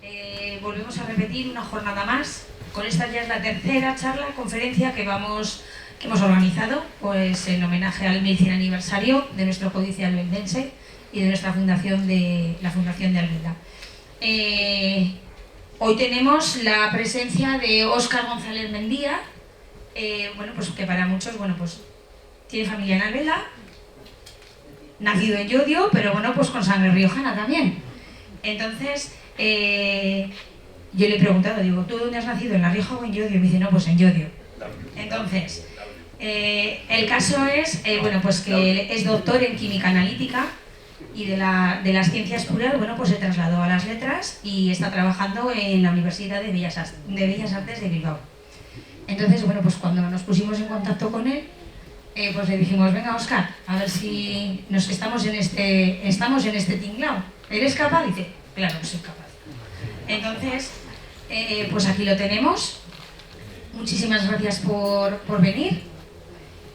tardes. Volvemos a repetir una jornada más. Con esta ya es la tercera charla, conferencia que hemos organizado pues, en homenaje al 1100 aniversario de nuestro Códice Albeldense y de nuestra fundación la Fundación de Albelda. Hoy tenemos la presencia de Óscar González Mendía, pues que para muchos pues, tiene familia en Albelda, nacido en Llodio, pero pues con sangre riojana también. Entonces, yo le he preguntado, digo, ¿tú dónde has nacido? ¿En La Rioja o en Llodio? Y me dice, no, pues en Llodio. Entonces, el caso es, pues que es doctor en química analítica y de las ciencias puras, pues se trasladó a las letras y está trabajando en la Universidad de Bellas Artes de Bilbao. Entonces, pues cuando nos pusimos en contacto con él, pues le dijimos, venga, Óscar, a ver si estamos en este tinglao. ¿Eres capaz? Dice, claro que soy capaz. Entonces, pues aquí lo tenemos. Muchísimas gracias por venir.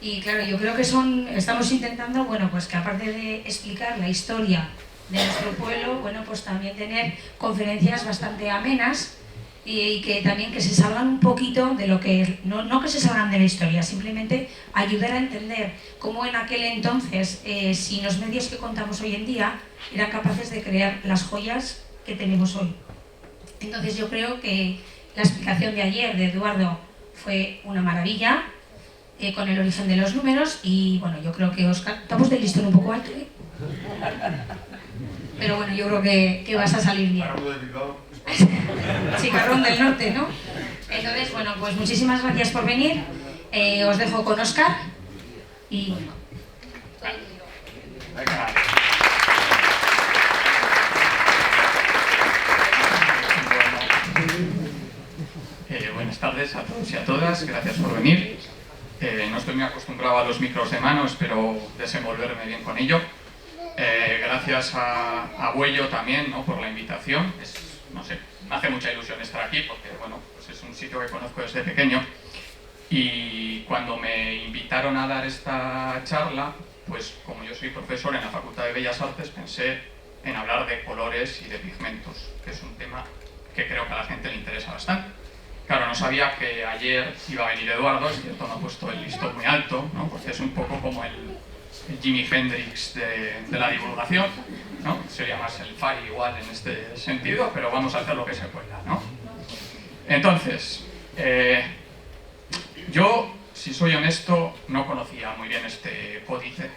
Y claro, yo creo que estamos intentando, pues que aparte de explicar la historia de nuestro pueblo, pues también tener conferencias bastante amenas y que también que se salgan un poquito de lo que, no que se salgan de la historia, simplemente ayudar a entender cómo en aquel entonces, sin los medios que contamos hoy en día, eran capaces de crear las joyas que tenemos hoy. Entonces yo creo que la explicación de ayer de Eduardo fue una maravilla, con el origen de los números, y yo creo que Óscar, estamos del listón un poco alto, pero yo creo que vas a salir bien. Chicarrón del norte, ¿no? Entonces, pues muchísimas gracias por venir. Os dejo con Óscar y... Buenas tardes a todos y a todas, gracias por venir. No estoy muy acostumbrado a los micros de mano, espero desenvolverme bien con ello. Gracias a Buello también, ¿no?, por la invitación. Me hace mucha ilusión estar aquí porque pues es un sitio que conozco desde pequeño. Y cuando me invitaron a dar esta charla, pues como yo soy profesor en la Facultad de Bellas Artes, pensé en hablar de colores y de pigmentos, que es un tema que creo que a la gente le interesa bastante. Claro, no sabía que ayer iba a venir Eduardo, es cierto, me ha puesto el listón muy alto, ¿no?, porque es un poco como el Jimi Hendrix de la divulgación, ¿no? Sería más el Fari igual en este sentido, pero vamos a hacer lo que se pueda, ¿no? Entonces, yo, si soy honesto, no conocía muy bien este códice,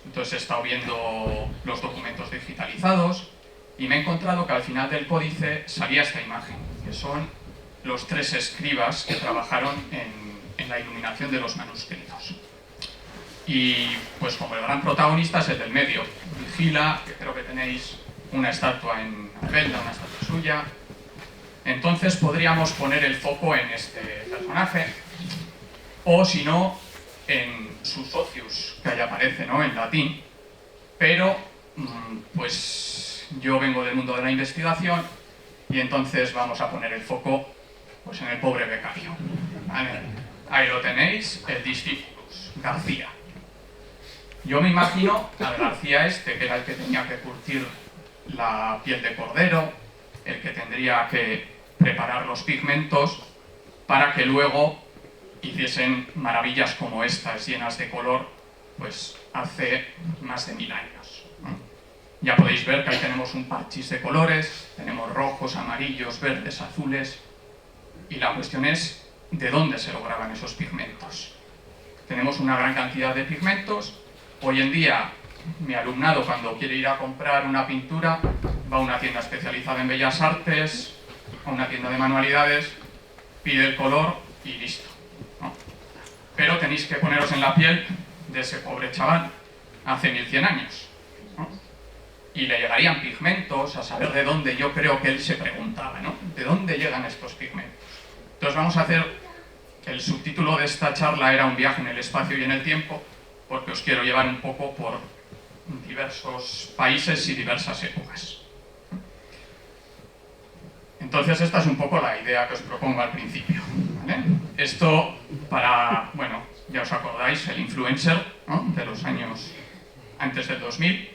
entonces he estado viendo los documentos digitalizados y me he encontrado que al final del códice salía esta imagen, que son los 3 escribas que trabajaron en la iluminación de los manuscritos. Y pues como el gran protagonista es el del medio, Vigila, que creo que tenéis una estatua en Albelda, una estatua suya. Entonces podríamos poner el foco en este personaje, o si no, en su socius, que ahí aparece, ¿no?, en latín. Pero, pues yo vengo del mundo de la investigación y entonces vamos a poner el foco pues en el pobre becario, ¿vale? Ahí lo tenéis, el Discípulus, García. Yo me imagino al García que era el que tenía que curtir la piel de cordero, el que tendría que preparar los pigmentos para que luego hiciesen maravillas como estas, llenas de color, pues hace más de 1000 años, ¿no? Ya podéis ver que ahí tenemos un parchís de colores, tenemos rojos, amarillos, verdes, azules, y la cuestión es de dónde se lograban esos pigmentos. Tenemos una gran cantidad de pigmentos. Hoy en día, mi alumnado, cuando quiere ir a comprar una pintura, va a una tienda especializada en Bellas Artes, a una tienda de manualidades, pide el color y listo, ¿no? Pero tenéis que poneros en la piel de ese pobre chaval hace 1100 años, ¿no? Y le llegarían pigmentos, a saber de dónde. Yo creo que él se preguntaba, ¿no?, ¿de dónde llegan estos pigmentos? Entonces vamos a hacer, el subtítulo de esta charla era un viaje en el espacio y en el tiempo, porque os quiero llevar un poco por diversos países y diversas épocas. Entonces esta es un poco la idea que os propongo al principio, ¿vale? Esto para, ya os acordáis, el influencer, ¿no?, de los años antes del 2000.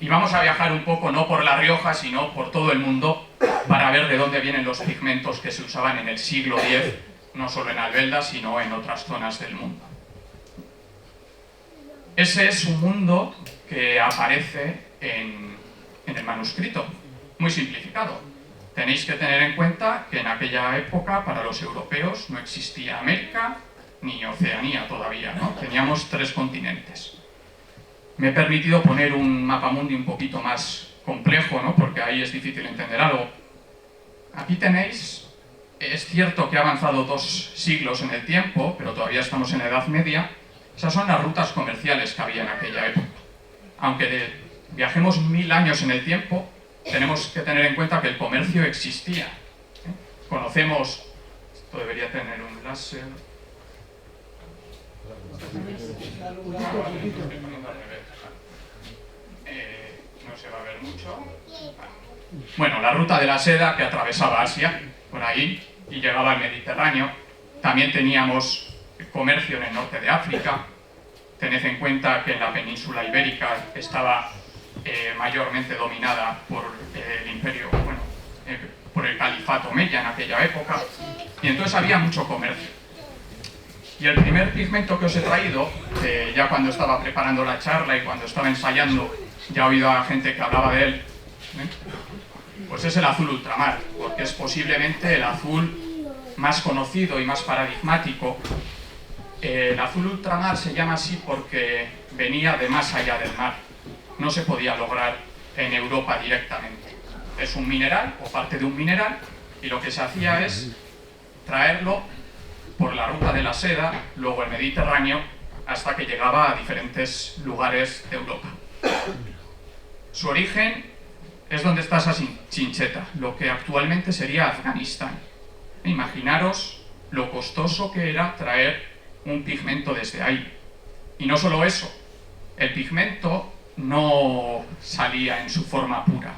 Y vamos a viajar un poco, no por La Rioja, sino por todo el mundo, para ver de dónde vienen los pigmentos que se usaban en el siglo X, no solo en Albelda, sino en otras zonas del mundo. Ese es un mundo que aparece en el manuscrito, muy simplificado. Tenéis que tener en cuenta que en aquella época, para los europeos, no existía América ni Oceanía todavía, ¿no? Teníamos 3 continentes. Me he permitido poner un mapamundi un poquito más complejo, ¿no? Porque ahí es difícil entender algo. Aquí tenéis, es cierto que ha avanzado 2 siglos en el tiempo, pero todavía estamos en la Edad Media. Esas son las rutas comerciales que había en aquella época. Aunque viajemos 1000 años en el tiempo, tenemos que tener en cuenta que el comercio existía. Conocemos, esto debería tener un láser. No se va a ver mucho. Bueno, la ruta de la seda que atravesaba Asia, por ahí, y llegaba al Mediterráneo. También teníamos comercio en el norte de África. Tened en cuenta que en la península ibérica estaba mayormente dominada por el imperio, por el califato omeya en aquella época, y entonces había mucho comercio. Y el primer pigmento que os he traído, ya cuando estaba preparando la charla y cuando estaba ensayando, ya he oído a gente que hablaba de él, pues es el azul ultramar, porque es posiblemente el azul más conocido y más paradigmático. El azul ultramar se llama así porque venía de más allá del mar. No se podía lograr en Europa directamente. Es un mineral o parte de un mineral, y lo que se hacía es traerlo por la ruta de la seda, luego el Mediterráneo, hasta que llegaba a diferentes lugares de Europa. Su origen es donde está esa chincheta, lo que actualmente sería Afganistán. Imaginaros lo costoso que era traer un pigmento desde ahí. Y no solo eso, el pigmento no salía en su forma pura.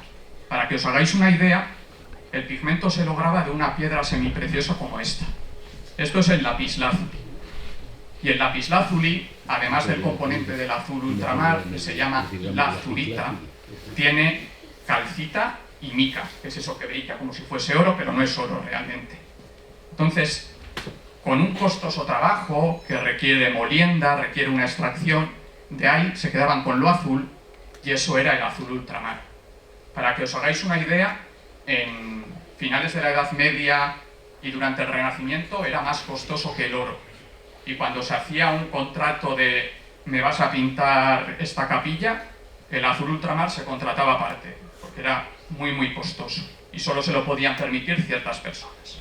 Para que os hagáis una idea, el pigmento se lograba de una piedra semipreciosa como esta. Esto es el lapislázuli. Y el lapislázuli, además del componente del azul ultramar, que se llama lazurita, tiene calcita y mica, que es eso que brilla como si fuese oro, pero no es oro realmente. Entonces, con un costoso trabajo que requiere molienda, requiere una extracción, de ahí se quedaban con lo azul, y eso era el azul ultramar. Para que os hagáis una idea, en finales de la Edad Media y durante el Renacimiento era más costoso que el oro. Y cuando se hacía un contrato de me vas a pintar esta capilla, el azul ultramar se contrataba aparte, porque era muy costoso y solo se lo podían permitir ciertas personas.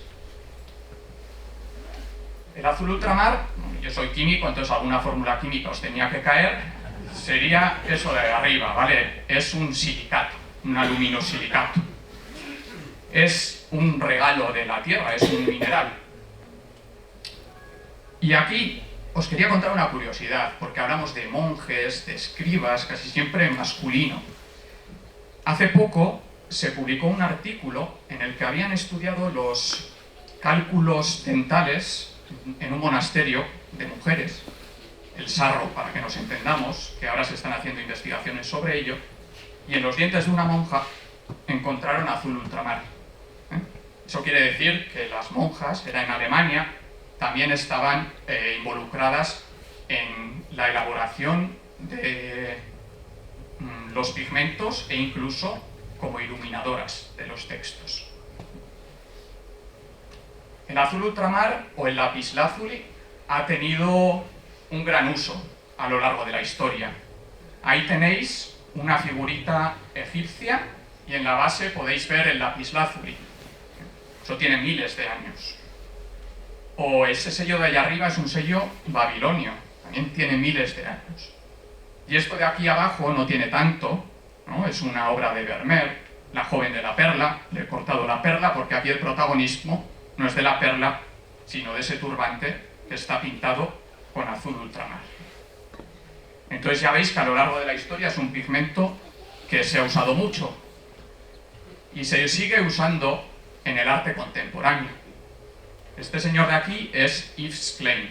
El azul ultramar, yo soy químico, entonces alguna fórmula química os tenía que caer, sería eso de arriba, ¿vale? Es un silicato, un aluminosilicato. Es un regalo de la Tierra, es un mineral. Y aquí os quería contar una curiosidad, porque hablamos de monjes, de escribas, casi siempre en masculino. Hace poco se publicó un artículo en el que habían estudiado los cálculos dentales en un monasterio de mujeres, el Sarro, para que nos entendamos, que ahora se están haciendo investigaciones sobre ello, y en los dientes de una monja encontraron azul ultramar. Eso quiere decir que las monjas, era en Alemania, también estaban involucradas en la elaboración de los pigmentos e incluso como iluminadoras de los textos. El azul ultramar o el lapislázuli ha tenido un gran uso a lo largo de la historia. Ahí tenéis una figurita egipcia y en la base podéis ver el lapislázuli. Eso tiene miles de años. O ese sello de allá arriba es un sello babilonio, también tiene miles de años. Y esto de aquí abajo no tiene tanto, ¿no? Es una obra de Vermeer, La joven de la perla. Le he cortado la perla porque aquí el protagonismo no es de la perla, sino de ese turbante que está pintado con azul ultramar. Entonces ya veis que a lo largo de la historia es un pigmento que se ha usado mucho y se sigue usando en el arte contemporáneo. Este señor de aquí es Yves Klein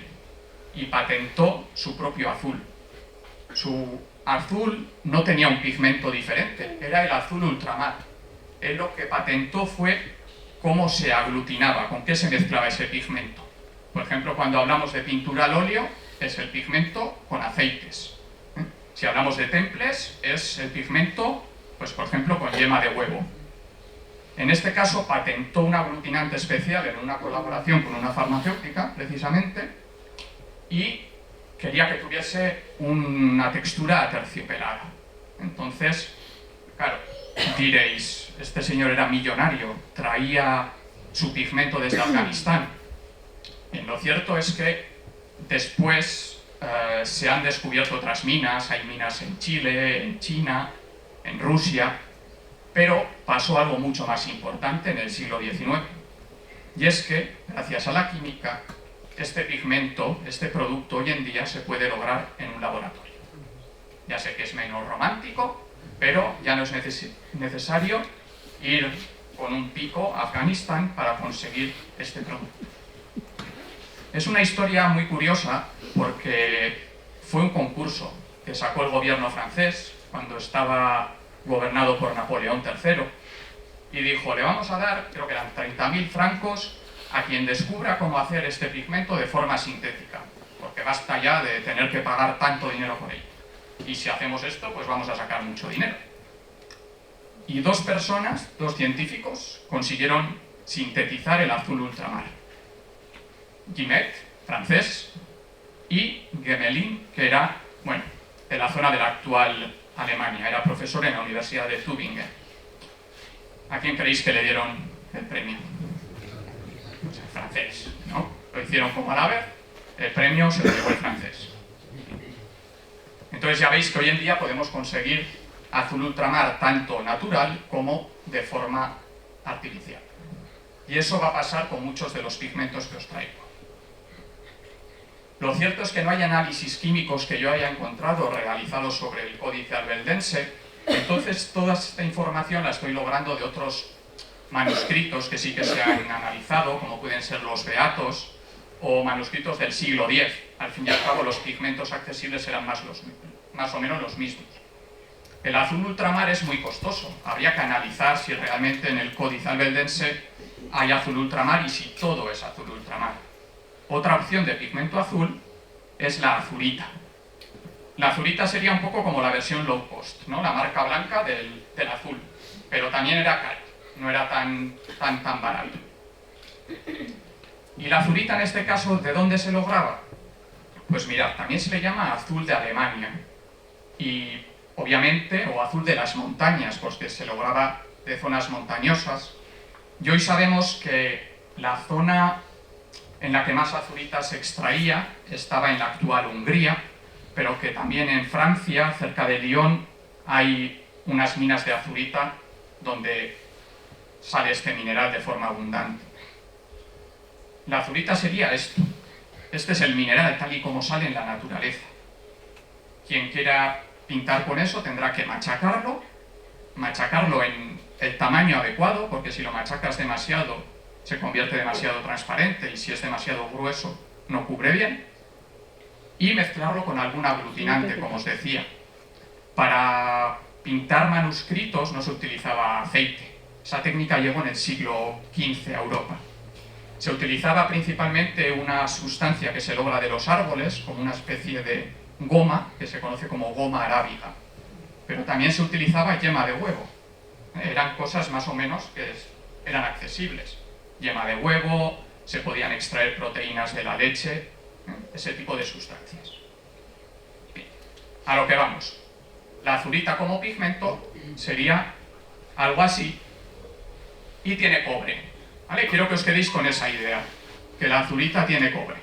y patentó su propio azul. Su azul no tenía un pigmento diferente, era el azul ultramar. él lo que patentó fue cómo se aglutinaba, con qué se mezclaba ese pigmento. Por ejemplo, cuando hablamos de pintura al óleo, es el pigmento con aceites. Si hablamos de temples, es el pigmento, pues por ejemplo, con yema de huevo. En este caso, patentó un aglutinante especial en una colaboración con una farmacéutica, precisamente, y quería que tuviese una textura aterciopelada. Entonces, claro, diréis, este señor era millonario, traía su pigmento desde Afganistán. Bien, lo cierto es que después se han descubierto otras minas, hay minas en Chile, en China, en Rusia, pero pasó algo mucho más importante en el siglo XIX, y es que, gracias a la química, este pigmento, este producto hoy en día se puede lograr en un laboratorio. Ya sé que es menos romántico, pero ya no es necesario ir con un pico a Afganistán para conseguir este producto. Es una historia muy curiosa porque fue un concurso que sacó el gobierno francés cuando estaba gobernado por Napoleón III y dijo, le vamos a dar, creo que eran 30.000 francos a quien descubra cómo hacer este pigmento de forma sintética, porque basta ya de tener que pagar tanto dinero por ello. Y si hacemos esto, pues vamos a sacar mucho dinero. Y dos personas, dos científicos, consiguieron sintetizar el azul ultramar. Guimet, francés, y Gemelin, que era, bueno, de la zona de la actual Alemania, era profesor en la Universidad de Tübingen. ¿A quién creéis que le dieron el premio? Pues el francés, ¿no? Lo hicieron como Alaber, el premio se lo llevó el francés. Entonces ya veis que hoy en día podemos conseguir azul ultramar tanto natural como de forma artificial. Y eso va a pasar con muchos de los pigmentos que os traigo. Lo cierto es que no hay análisis químicos que yo haya encontrado realizados sobre el códice albeldense, entonces toda esta información la estoy logrando de otros manuscritos que sí que se han analizado, como pueden ser los Beatos o manuscritos del siglo X. Al fin y al cabo los pigmentos accesibles eran más o menos los mismos. El azul ultramar es muy costoso, habría que analizar si realmente en el códice albeldense hay azul ultramar y si todo es azul ultramar. Otra opción de pigmento azul es la azurita. La azurita sería un poco como la versión low cost, ¿no? La marca blanca del azul, pero también era caro, no era tan barato. Y la azurita en este caso, ¿de dónde se lograba? Pues mirad, también se le llama azul de Alemania y obviamente, o azul de las montañas, porque se lograba de zonas montañosas. Y hoy sabemos que la zona en la que más azurita se extraía estaba en la actual Hungría, pero que también en Francia, cerca de Lyon, hay unas minas de azurita donde sale este mineral de forma abundante. La azurita sería esto. Este es el mineral tal y como sale en la naturaleza. Quien quiera pintar con eso tendrá que machacarlo en el tamaño adecuado, porque si lo machacas demasiado se convierte demasiado transparente y si es demasiado grueso no cubre bien, y mezclarlo con algún aglutinante, como os decía. Para pintar manuscritos no se utilizaba aceite. Esa técnica llegó en el siglo XV a Europa. Se utilizaba principalmente una sustancia que se logra de los árboles, como una especie de goma, que se conoce como goma arábiga. Pero también se utilizaba yema de huevo. Eran cosas más o menos que eran accesibles. Yema de huevo, se podían extraer proteínas de la leche, ese tipo de sustancias. Bien, a lo que vamos. La azurita como pigmento sería algo así y tiene cobre. ¿Vale? Quiero que os quedéis con esa idea, que la azurita tiene cobre,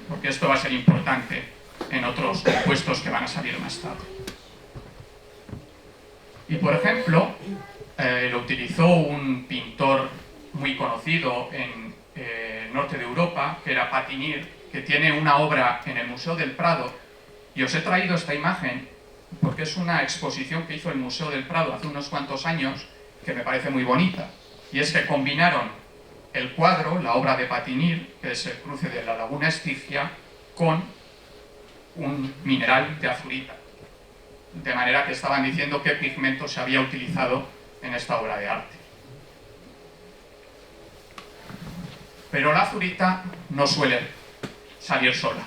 porque esto va a ser importante en otros compuestos que van a salir más tarde. Y por ejemplo, lo utilizó un pintor muy conocido en el norte de Europa, que era Patinir, que tiene una obra en el Museo del Prado, y os he traído esta imagen porque es una exposición que hizo el Museo del Prado hace unos cuantos años, que me parece muy bonita, y es que combinaron el cuadro, la obra de Patinir, que es el cruce de la laguna Estigia, con un mineral de azurita. De manera que estaban diciendo qué pigmento se había utilizado en esta obra de arte. Pero la azurita no suele salir sola.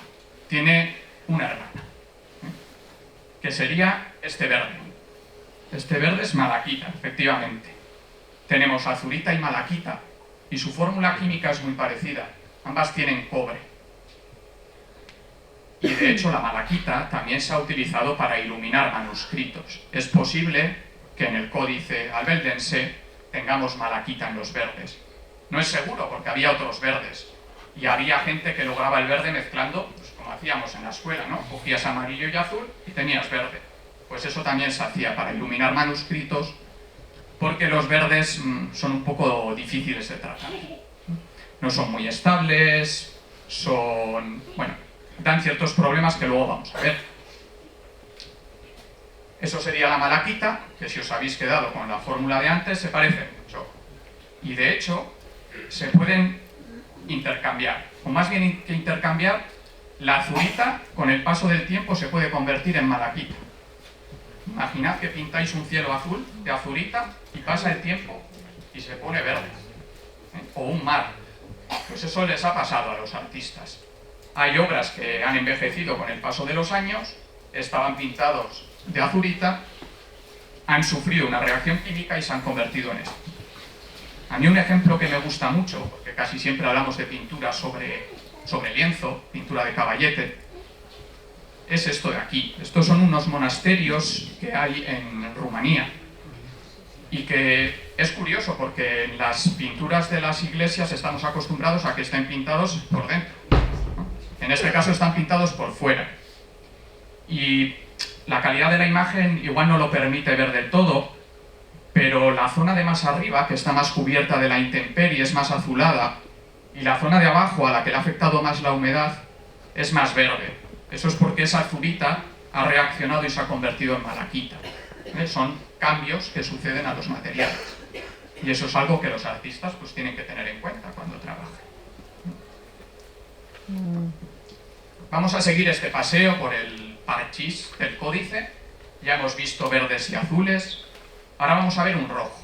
Tiene una hermana, que sería este verde. Este verde es malaquita, efectivamente. Tenemos azurita y malaquita, y su fórmula química es muy parecida. Ambas tienen cobre. Y de hecho la malaquita también se ha utilizado para iluminar manuscritos. Es posible que en el códice albeldense tengamos malaquita en los verdes. No es seguro, porque había otros verdes. Y había gente que lograba el verde mezclando, pues, como hacíamos en la escuela, ¿no? Cogías amarillo y azul y tenías verde. Pues eso también se hacía para iluminar manuscritos, porque los verdes son un poco difíciles de tratar. No son muy estables, dan ciertos problemas que luego vamos a ver. Eso sería la malaquita, que si os habéis quedado con la fórmula de antes, se parece mucho. Y de hecho, se pueden intercambiar, o más bien que intercambiar, la azurita con el paso del tiempo se puede convertir en malaquita. Imaginad que pintáis un cielo azul de azurita y pasa el tiempo y se pone verde, o un mar. Pues eso les ha pasado a los artistas. Hay obras que han envejecido con el paso de los años, estaban pintados de azurita, han sufrido una reacción química y se han convertido en esto. A mí un ejemplo que me gusta mucho, porque casi siempre hablamos de pintura sobre lienzo, pintura de caballete, es esto de aquí. Estos son unos monasterios que hay en Rumanía. Y que es curioso porque en las pinturas de las iglesias estamos acostumbrados a que estén pintados por dentro, ¿no? En este caso están pintados por fuera. Y la calidad de la imagen igual no lo permite ver del todo, pero la zona de más arriba, que está más cubierta de la intemperie, es más azulada, y la zona de abajo, a la que le ha afectado más la humedad, es más verde. Eso es porque esa azurita ha reaccionado y se ha convertido en malaquita. Son cambios que suceden a los materiales. Y eso es algo que los artistas pues tienen que tener en cuenta cuando trabajan. Vamos a seguir este paseo por el parchís del códice. Ya hemos visto verdes y azules. Ahora vamos a ver un rojo.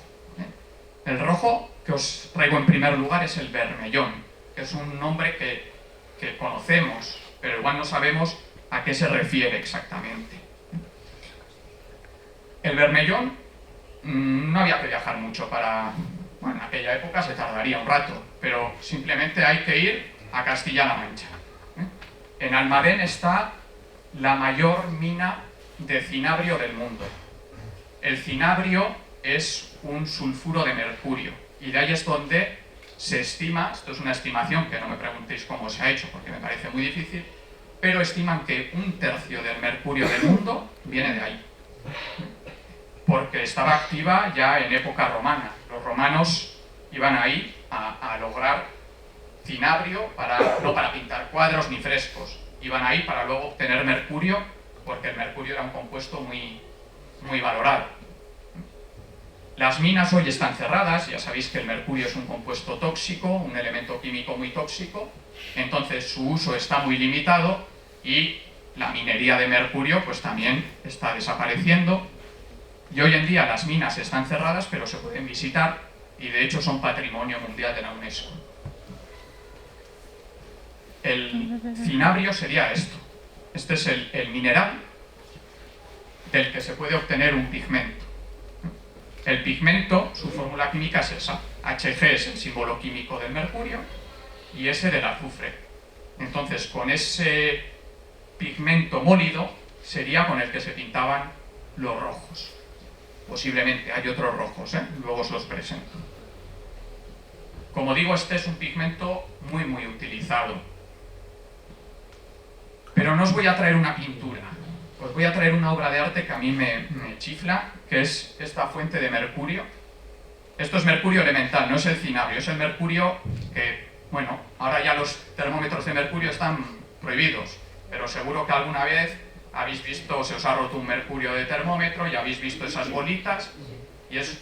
El rojo que os traigo en primer lugar es el vermellón, que es un nombre que conocemos, pero igual no sabemos a qué se refiere exactamente. El vermellón no había que viajar mucho para... Bueno, en aquella época se tardaría un rato, pero simplemente hay que ir a Castilla-La Mancha. En Almadén está la mayor mina de cinabrio del mundo. El cinabrio es un sulfuro de mercurio, y de ahí es donde se estima, esto es una estimación que no me preguntéis cómo se ha hecho porque me parece muy difícil, pero estiman que 1/3 del mercurio del mundo viene de ahí, porque estaba activa ya en época romana. Los romanos iban ahí a lograr cinabrio, no para pintar cuadros ni frescos, iban ahí para luego obtener mercurio, porque el mercurio era un compuesto muy valorado. Las minas hoy están cerradas, ya sabéis que el mercurio es un compuesto tóxico, un elemento químico muy tóxico, entonces su uso está muy limitado y la minería de mercurio pues también está desapareciendo. Y hoy en día las minas están cerradas, pero se pueden visitar y de hecho son Patrimonio Mundial de la UNESCO. El cinabrio sería esto. Este es el mineral del que se puede obtener un pigmento. El pigmento, su fórmula química es esa. Hg es el símbolo químico del mercurio y S del azufre. Entonces, con ese pigmento molido sería con el que se pintaban los rojos. Posiblemente hay otros rojos, luego os los presento. Como digo, este es un pigmento muy utilizado. Pero no os voy a traer una pintura, os voy a traer una obra de arte que a mí me chifla, que es esta fuente de mercurio. Esto es mercurio elemental, no es el cinabrio, es el mercurio que, bueno, ahora ya los termómetros de mercurio están prohibidos, pero seguro que alguna vez habéis visto, se os ha roto un mercurio de termómetro y habéis visto esas bolitas, y es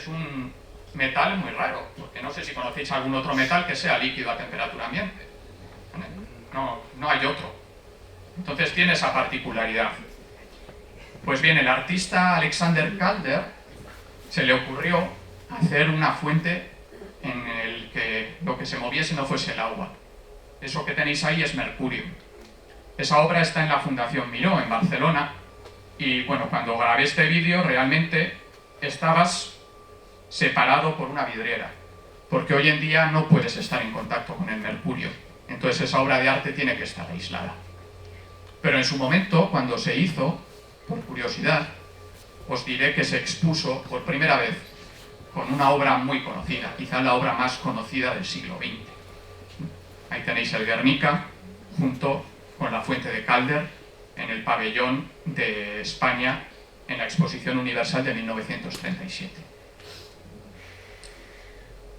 un metal muy raro, porque no sé si conocéis algún otro metal que sea líquido a temperatura ambiente. No hay otro. Entonces tiene esa particularidad. Pues bien, el artista Alexander Calder se le ocurrió hacer una fuente en el que lo que se moviese no fuese el agua. Eso que tenéis ahí es mercurio. Esa obra está en la Fundación Miró, en Barcelona, y bueno, cuando grabé este vídeo realmente estabas separado por una vidriera, porque hoy en día no puedes estar en contacto con el mercurio, entonces esa obra de arte tiene que estar aislada. Pero en su momento, cuando se hizo, por curiosidad, os diré que se expuso por primera vez con una obra muy conocida, quizá la obra más conocida del siglo XX. Ahí tenéis el Guernica, junto con la Fuente de Calder, en el pabellón de España, en la Exposición Universal de 1937.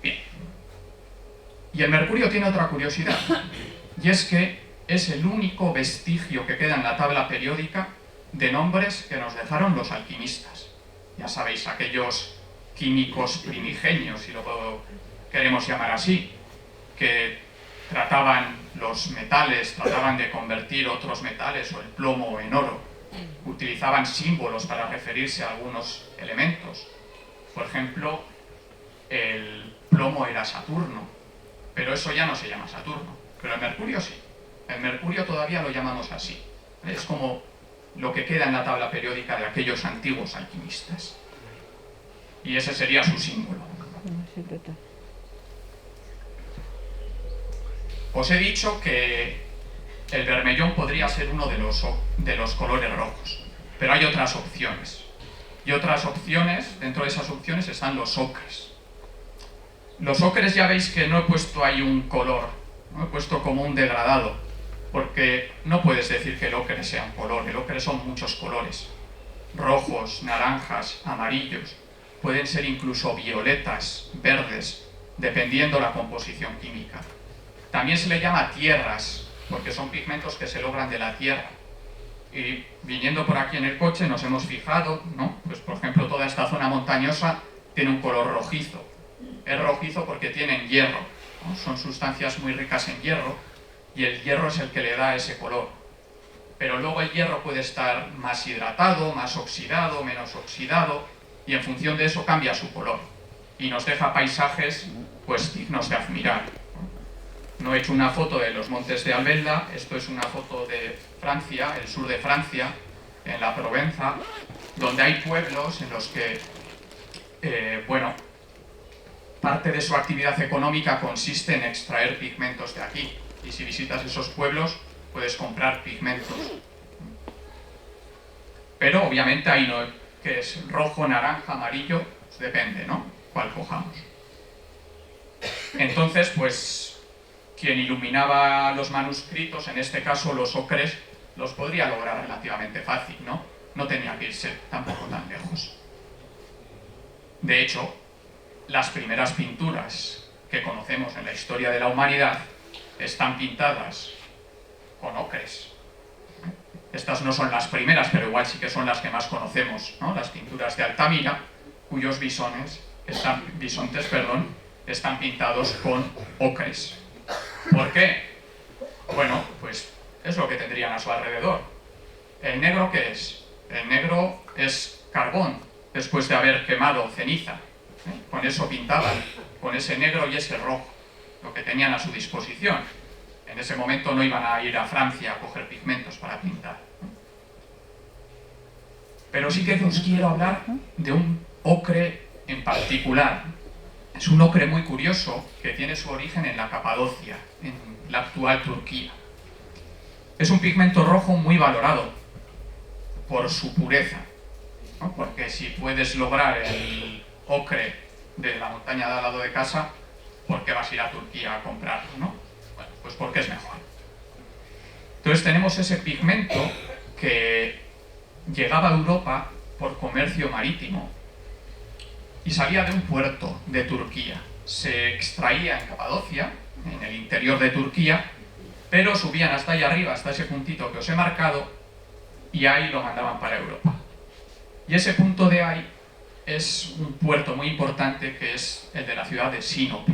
Bien. Y el mercurio tiene otra curiosidad, y es que es el único vestigio que queda en la tabla periódica de nombres que nos dejaron los alquimistas. Ya sabéis, aquellos químicos primigenios, si lo queremos llamar así, que trataban los metales, trataban de convertir otros metales o el plomo en oro. Utilizaban símbolos para referirse a algunos elementos. Por ejemplo, el plomo era Saturno, pero eso ya no se llama Saturno. Pero el mercurio sí. El mercurio todavía lo llamamos así. Es como lo que queda en la tabla periódica de aquellos antiguos alquimistas. Y ese sería su símbolo. Os he dicho que el bermellón podría ser uno de los colores rojos, pero hay otras opciones. Y otras opciones, dentro de esas opciones están los ocres. Los ocres ya veis que no he puesto ahí un color, no he puesto como un degradado, porque no puedes decir que el ocre sea un color, el ocre son muchos colores. Rojos, naranjas, amarillos, pueden ser incluso violetas, verdes, dependiendo la composición química. También se le llama tierras, porque son pigmentos que se logran de la tierra. Y viniendo por aquí en el coche nos hemos fijado, ¿no? Pues por ejemplo toda esta zona montañosa tiene un color rojizo. Es rojizo porque tienen hierro, ¿no? Son sustancias muy ricas en hierro y el hierro es el que le da ese color. Pero luego el hierro puede estar más hidratado, más oxidado, menos oxidado y en función de eso cambia su color y nos deja paisajes pues dignos de admirar. No he hecho una foto de los montes de Albelda, esto es una foto de Francia, el sur de Francia, en la Provenza, donde hay pueblos en los que, bueno, parte de su actividad económica consiste en extraer pigmentos de aquí. Y si visitas esos pueblos, puedes comprar pigmentos. Pero obviamente ahí no, que es rojo, naranja, amarillo, pues depende, ¿no? Cuál cojamos. Entonces, pues, quien iluminaba los manuscritos, en este caso los ocres, los podría lograr relativamente fácil, ¿no? No tenía que irse tampoco tan lejos. De hecho, las primeras pinturas que conocemos en la historia de la humanidad están pintadas con ocres. Estas no son las primeras, pero igual sí que son las que más conocemos, ¿no? Las pinturas de Altamira, cuyos bisontes están pintados con ocres. ¿Por qué? Bueno, pues es lo que tendrían a su alrededor. ¿El negro qué es? El negro es carbón, después de haber quemado ceniza. Con eso pintaban, con ese negro y ese rojo, lo que tenían a su disposición. En ese momento no iban a ir a Francia a coger pigmentos para pintar. Pero sí que os quiero hablar de un ocre en particular. Es un ocre muy curioso que tiene su origen en la Capadocia, en la actual Turquía. Es un pigmento rojo muy valorado por su pureza, ¿no? Porque si puedes lograr el ocre de la montaña de al lado de casa, ¿por qué vas a ir a Turquía a comprarlo, no? Bueno, pues porque es mejor. Entonces tenemos ese pigmento que llegaba a Europa por comercio marítimo y salía de un puerto de Turquía. Se extraía en Capadocia, en el interior de Turquía, pero subían hasta allá arriba, hasta ese puntito que os he marcado, y ahí lo mandaban para Europa. Y ese punto de ahí es un puerto muy importante que es el de la ciudad de Sinope.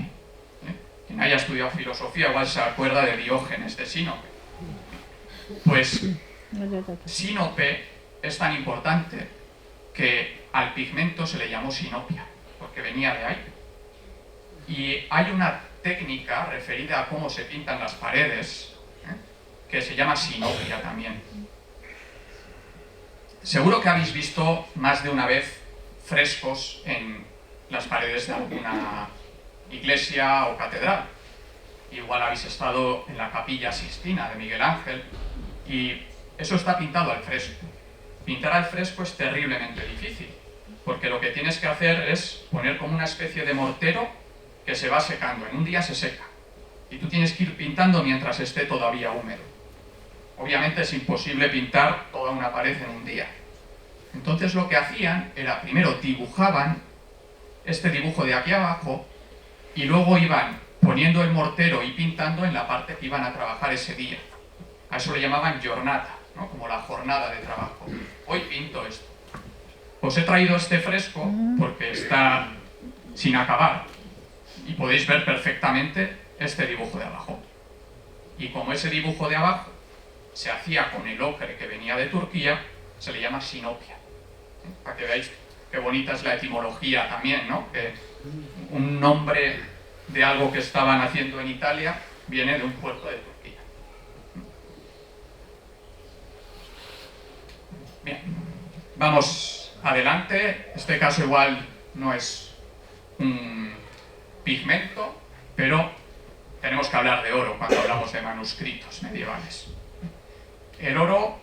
Quien haya estudiado filosofía igual se acuerda de Diógenes de Sinope. Pues Sinope es tan importante que al pigmento se le llamó sinopia, porque venía de ahí. Y hay una técnica referida a cómo se pintan las paredes, que se llama sinopia también. Seguro que habéis visto más de una vez frescos en las paredes de alguna iglesia o catedral. Igual habéis estado en la Capilla Sixtina de Miguel Ángel y eso está pintado al fresco. Pintar al fresco es terriblemente difícil, porque lo que tienes que hacer es poner como una especie de mortero que se va secando. En un día se seca y tú tienes que ir pintando mientras esté todavía húmedo. Obviamente es imposible pintar toda una pared en un día. Entonces lo que hacían era, primero dibujaban este dibujo de aquí abajo y luego iban poniendo el mortero y pintando en la parte que iban a trabajar ese día. A eso le llamaban giornata, ¿no? Como la jornada de trabajo. Hoy pinto esto. Os he traído este fresco porque está sin acabar y podéis ver perfectamente este dibujo de abajo. Y como ese dibujo de abajo se hacía con el ocre que venía de Turquía, se le llama sinopia. Para que veáis qué bonita es la etimología también, ¿no? Que un nombre de algo que estaban haciendo en Italia viene de un puerto de Turquía. Bien, vamos adelante. Este caso igual no es un pigmento, pero tenemos que hablar de oro cuando hablamos de manuscritos medievales. El oro,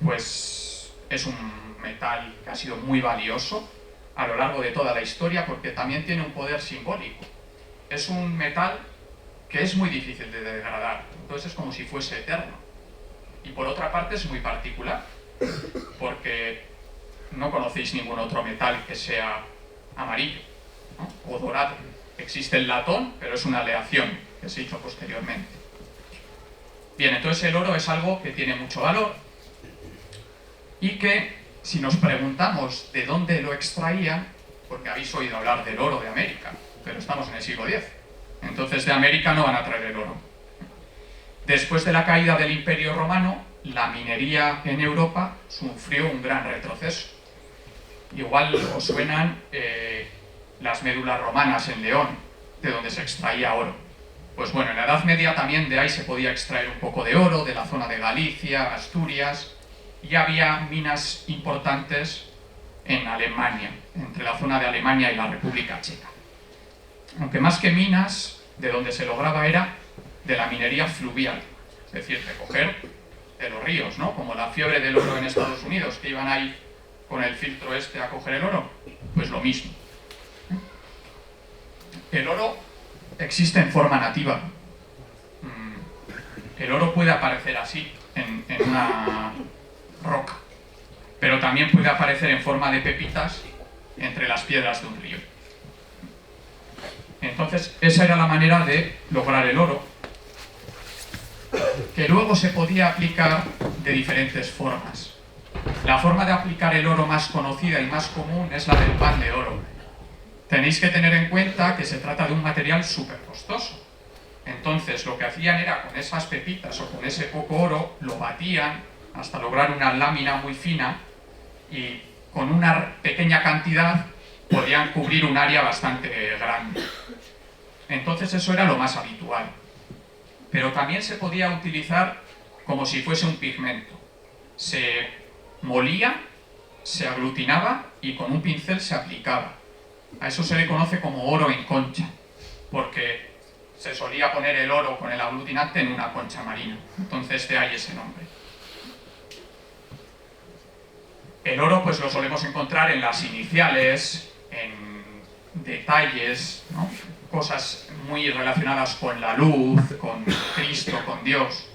pues, es un metal que ha sido muy valioso a lo largo de toda la historia porque también tiene un poder simbólico. Es un metal que es muy difícil de degradar, entonces es como si fuese eterno. Y por otra parte es muy particular, porque no conocéis ningún otro metal que sea amarillo, ¿no? O dorado. Existe el latón, pero es una aleación que se hizo posteriormente. Bien, entonces el oro es algo que tiene mucho valor y que, si nos preguntamos de dónde lo extraían, porque habéis oído hablar del oro de América, pero estamos en el siglo X, entonces de América no van a traer el oro. Después de la caída del Imperio Romano, la minería en Europa sufrió un gran retroceso. Igual os suenan las médulas romanas en León, de donde se extraía oro. Pues bueno, en la Edad Media también de ahí se podía extraer un poco de oro, de la zona de Galicia, Asturias, y había minas importantes en Alemania, entre la zona de Alemania y la República Checa. Aunque más que minas, de donde se lograba era de la minería fluvial, es decir, de coger de los ríos, ¿no? Como la fiebre del oro en Estados Unidos, que iban ahí con el filtro este a coger el oro, pues lo mismo. El oro existe en forma nativa. El oro puede aparecer así, en una roca, pero también puede aparecer en forma de pepitas entre las piedras de un río. Entonces, esa era la manera de lograr el oro, que luego se podía aplicar de diferentes formas. La forma de aplicar el oro más conocida y más común es la del pan de oro. Tenéis que tener en cuenta que se trata de un material súper costoso. Entonces, lo que hacían era con esas pepitas o con ese poco oro, lo batían hasta lograr una lámina muy fina y con una pequeña cantidad podían cubrir un área bastante grande. Entonces eso era lo más habitual. Pero también se podía utilizar como si fuese un pigmento. Se molía, se aglutinaba y con un pincel se aplicaba. A eso se le conoce como oro en concha, porque se solía poner el oro con el aglutinante en una concha marina. Entonces de ahí ese nombre. El oro pues lo solemos encontrar en las iniciales, en detalles, ¿no? Cosas muy relacionadas con la luz, con Cristo, con Dios.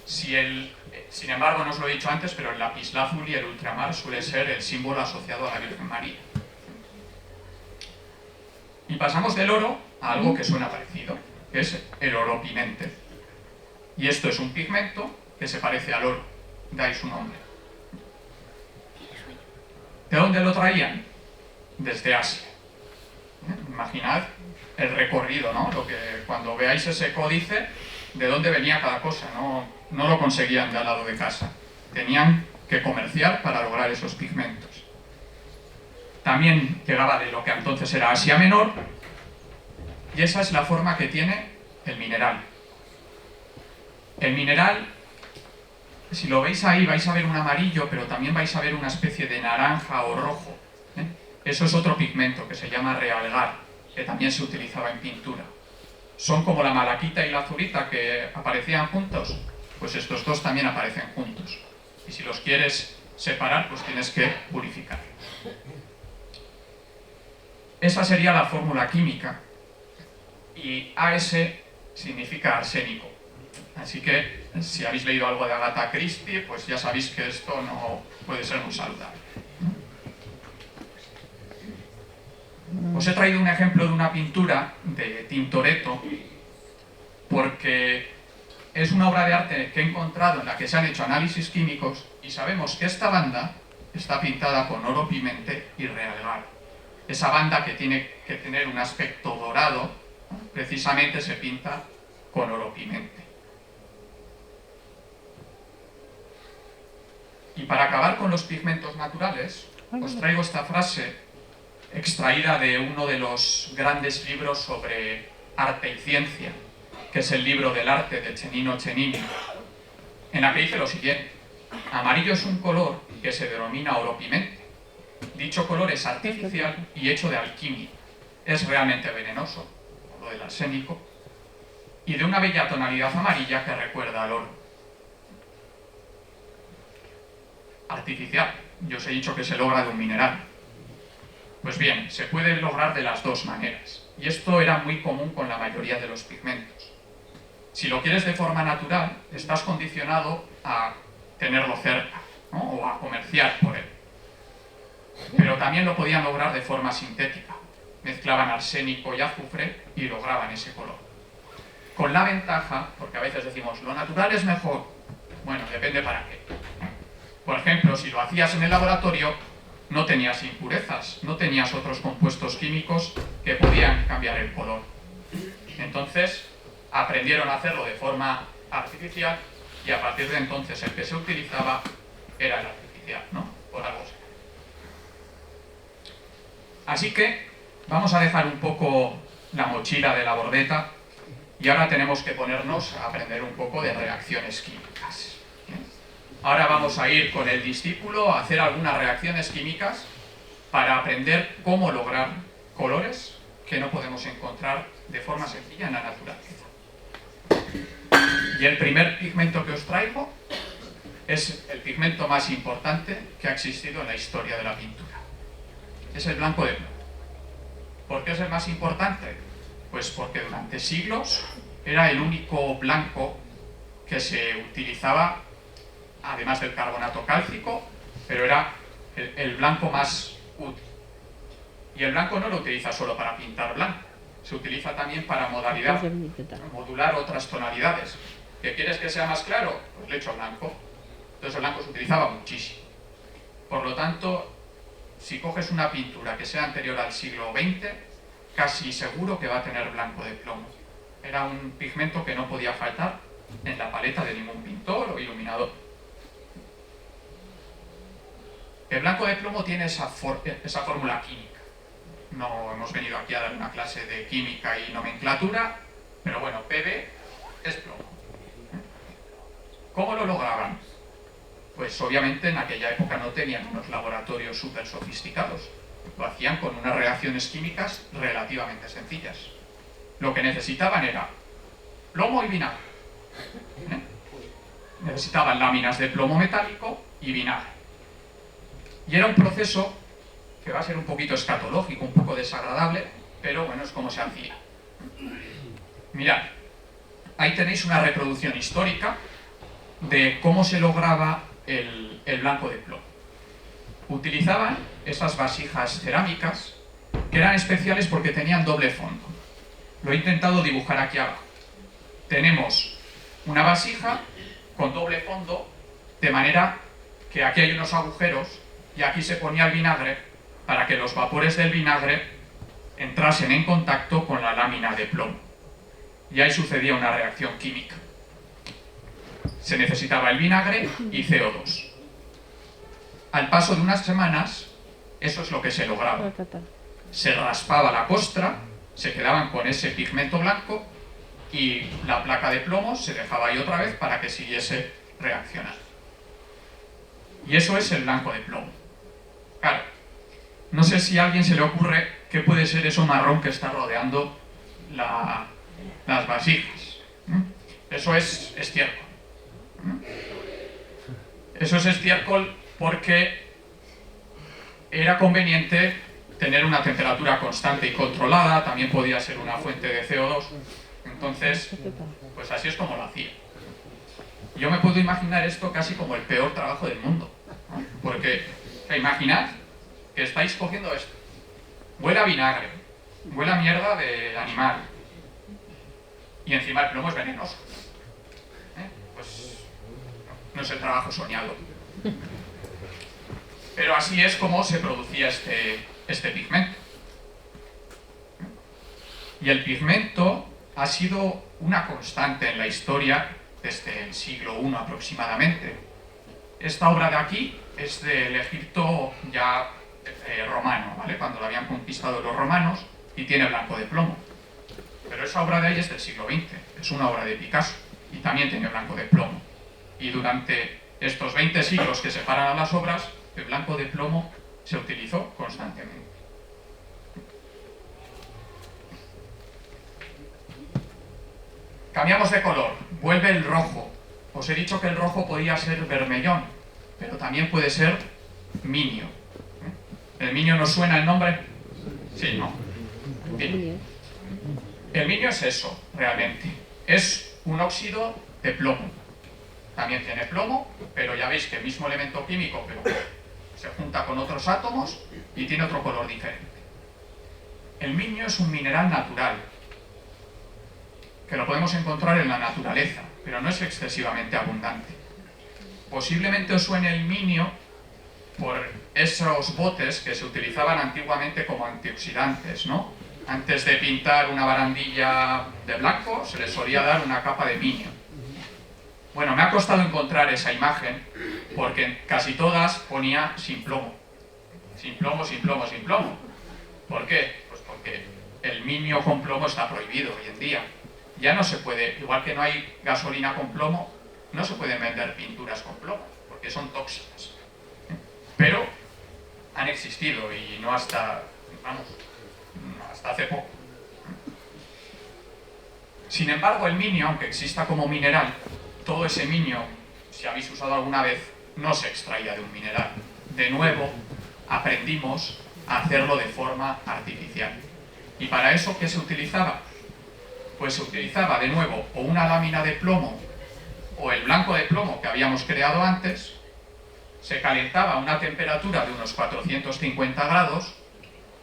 Sin embargo, no os lo he dicho antes, pero el lapislázuli y el ultramar suele ser el símbolo asociado a la Virgen María. Y pasamos del oro a algo que suena parecido, que es el oro pimente. Y esto es un pigmento que se parece al oro, de ahí su nombre. ¿De dónde lo traían? Desde Asia. Imaginad el recorrido, ¿no? Cuando veáis ese códice, de dónde venía cada cosa, no lo conseguían de al lado de casa. Tenían que comercial para lograr esos pigmentos. También llegaba de lo que entonces era Asia Menor, y esa es la forma que tiene el mineral. El mineral, si lo veis ahí, vais a ver un amarillo, pero también vais a ver una especie de naranja o rojo. Eso es otro pigmento que se llama realgar, que también se utilizaba en pintura. Son como la malaquita y la azurita que aparecían juntos, pues estos dos también aparecen juntos. Y si los quieres separar, pues tienes que purificar. Esa sería la fórmula química. Y AS significa arsénico. Así que, si habéis leído algo de Agatha Christie, pues ya sabéis que esto no puede ser muy saludable. Os he traído un ejemplo de una pintura de Tintoretto, porque es una obra de arte que he encontrado en la que se han hecho análisis químicos y sabemos que esta banda está pintada con oro pimente y realgar. Esa banda que tiene que tener un aspecto dorado, precisamente se pinta con oro pimente. Y para acabar con los pigmentos naturales, os traigo esta frase extraída de uno de los grandes libros sobre arte y ciencia, que es el libro del arte de Cennino Cennini, en la que dice lo siguiente: amarillo es un color que se denomina oro pimente. Dicho color es artificial y hecho de alquimia. Es realmente venenoso, como lo del arsénico, y de una bella tonalidad amarilla que recuerda al oro. Artificial. Yo os he dicho que se logra de un mineral. Pues bien, se puede lograr de las dos maneras. Y esto era muy común con la mayoría de los pigmentos. Si lo quieres de forma natural, estás condicionado a tenerlo cerca, ¿no? O a comerciar por él. Pero también lo podían lograr de forma sintética. Mezclaban arsénico y azufre y lograban ese color. Con la ventaja, porque a veces decimos, lo natural es mejor. Bueno, depende para qué. Por ejemplo, si lo hacías en el laboratorio, no tenías impurezas, no tenías otros compuestos químicos que podían cambiar el color. Entonces, aprendieron a hacerlo de forma artificial y a partir de entonces el que se utilizaba era el artificial, ¿no? Por algo así. Así que vamos a dejar un poco la mochila de la bordeta y ahora tenemos que ponernos a aprender un poco de reacciones químicas. Ahora vamos a ir con el discípulo a hacer algunas reacciones químicas para aprender cómo lograr colores que no podemos encontrar de forma sencilla en la naturaleza. Y el primer pigmento que os traigo es el pigmento más importante que ha existido en la historia de la pintura. Es el blanco de plomo. ¿Por qué es el más importante? Pues porque durante siglos era el único blanco que se utilizaba, además del carbonato cálcico, pero era el blanco más útil. Y el blanco no lo utiliza solo para pintar blanco, se utiliza también para modular otras tonalidades. ¿Que quieres que sea más claro? Pues le echo blanco. Entonces el blanco se utilizaba muchísimo. Por lo tanto, si coges una pintura que sea anterior al siglo XX, casi seguro que va a tener blanco de plomo. Era un pigmento que no podía faltar en la paleta de ningún pintor o iluminador. El blanco de plomo tiene esa fórmula química. No hemos venido aquí a dar una clase de química y nomenclatura, pero bueno, Pb es plomo. ¿Cómo lo lograban? Pues obviamente en aquella época no tenían unos laboratorios súper sofisticados. Lo hacían con unas reacciones químicas relativamente sencillas. Lo que necesitaban era plomo y vinagre. Necesitaban láminas de plomo metálico y vinagre. Y era un proceso que va a ser un poquito escatológico, un poco desagradable, pero bueno, es como se hacía. Mirad, ahí tenéis una reproducción histórica de cómo se lograba el blanco de plomo. Utilizaban esas vasijas cerámicas que eran especiales porque tenían doble fondo. Lo he intentado dibujar aquí abajo. Tenemos una vasija con doble fondo, de manera que aquí hay unos agujeros y aquí se ponía el vinagre para que los vapores del vinagre entrasen en contacto con la lámina de plomo. Y ahí sucedía una reacción química. Se necesitaba el vinagre y CO2. al paso de unas semanas, eso es lo que se lograba. Se raspaba la costra, se quedaban con ese pigmento blanco y la placa de plomo se dejaba ahí otra vez para que siguiese reaccionando. Y eso es el blanco de plomo. Claro, no sé si a alguien se le ocurre qué puede ser eso marrón que está rodeando las vasijas. Eso es estiércol. Eso es estiércol porque era conveniente tener una temperatura constante y controlada, también podía ser una fuente de CO2. Entonces, pues así es como lo hacía. Yo me puedo imaginar esto casi como el peor trabajo del mundo, ¿no? Porque, imaginad que estáis cogiendo esto. Huele a vinagre, huele a mierda de animal. Y encima el plomo es venenoso. Pues no es el trabajo soñado. Pero así es como se producía este pigmento. Y el pigmento ha sido una constante en la historia desde el siglo I aproximadamente. Esta obra de aquí es del Egipto ya romano, ¿vale? Cuando lo habían conquistado los romanos, y tiene blanco de plomo. Pero esa obra de ahí es del siglo XX, es una obra de Picasso, y también tiene blanco de plomo. Y durante estos 20 siglos que separan a las obras, el blanco de plomo se utilizó constantemente. Cambiamos de color, vuelve el rojo. Os he dicho que el rojo podía ser vermellón, pero también puede ser minio. ¿El minio nos suena el nombre? Sí, ¿no? Bien. El minio es eso, realmente. Es un óxido de plomo. También tiene plomo, pero ya veis que el mismo elemento químico, pero se junta con otros átomos y tiene otro color diferente. El minio es un mineral natural, que lo podemos encontrar en la naturaleza, pero no es excesivamente abundante. Posiblemente os suene el minio por esos botes que se utilizaban antiguamente como antioxidantes, ¿no? Antes de pintar una barandilla de blanco, se le solía dar una capa de minio. Bueno, me ha costado encontrar esa imagen, porque en casi todas ponía sin plomo. Sin plomo, sin plomo, sin plomo. ¿Por qué? Pues porque el minio con plomo está prohibido hoy en día. Ya no se puede, igual que no hay gasolina con plomo, no se pueden vender pinturas con plomo, porque son tóxicas. Pero han existido y no hasta, vamos, hasta hace poco. Sin embargo, el minio, aunque exista como mineral, todo ese minio, si habéis usado alguna vez, no se extraía de un mineral. De nuevo, aprendimos a hacerlo de forma artificial. ¿Y para eso qué se utilizaba? Pues se utilizaba de nuevo o una lámina de plomo o el blanco de plomo que habíamos creado antes, se calentaba a una temperatura de unos 450 grados,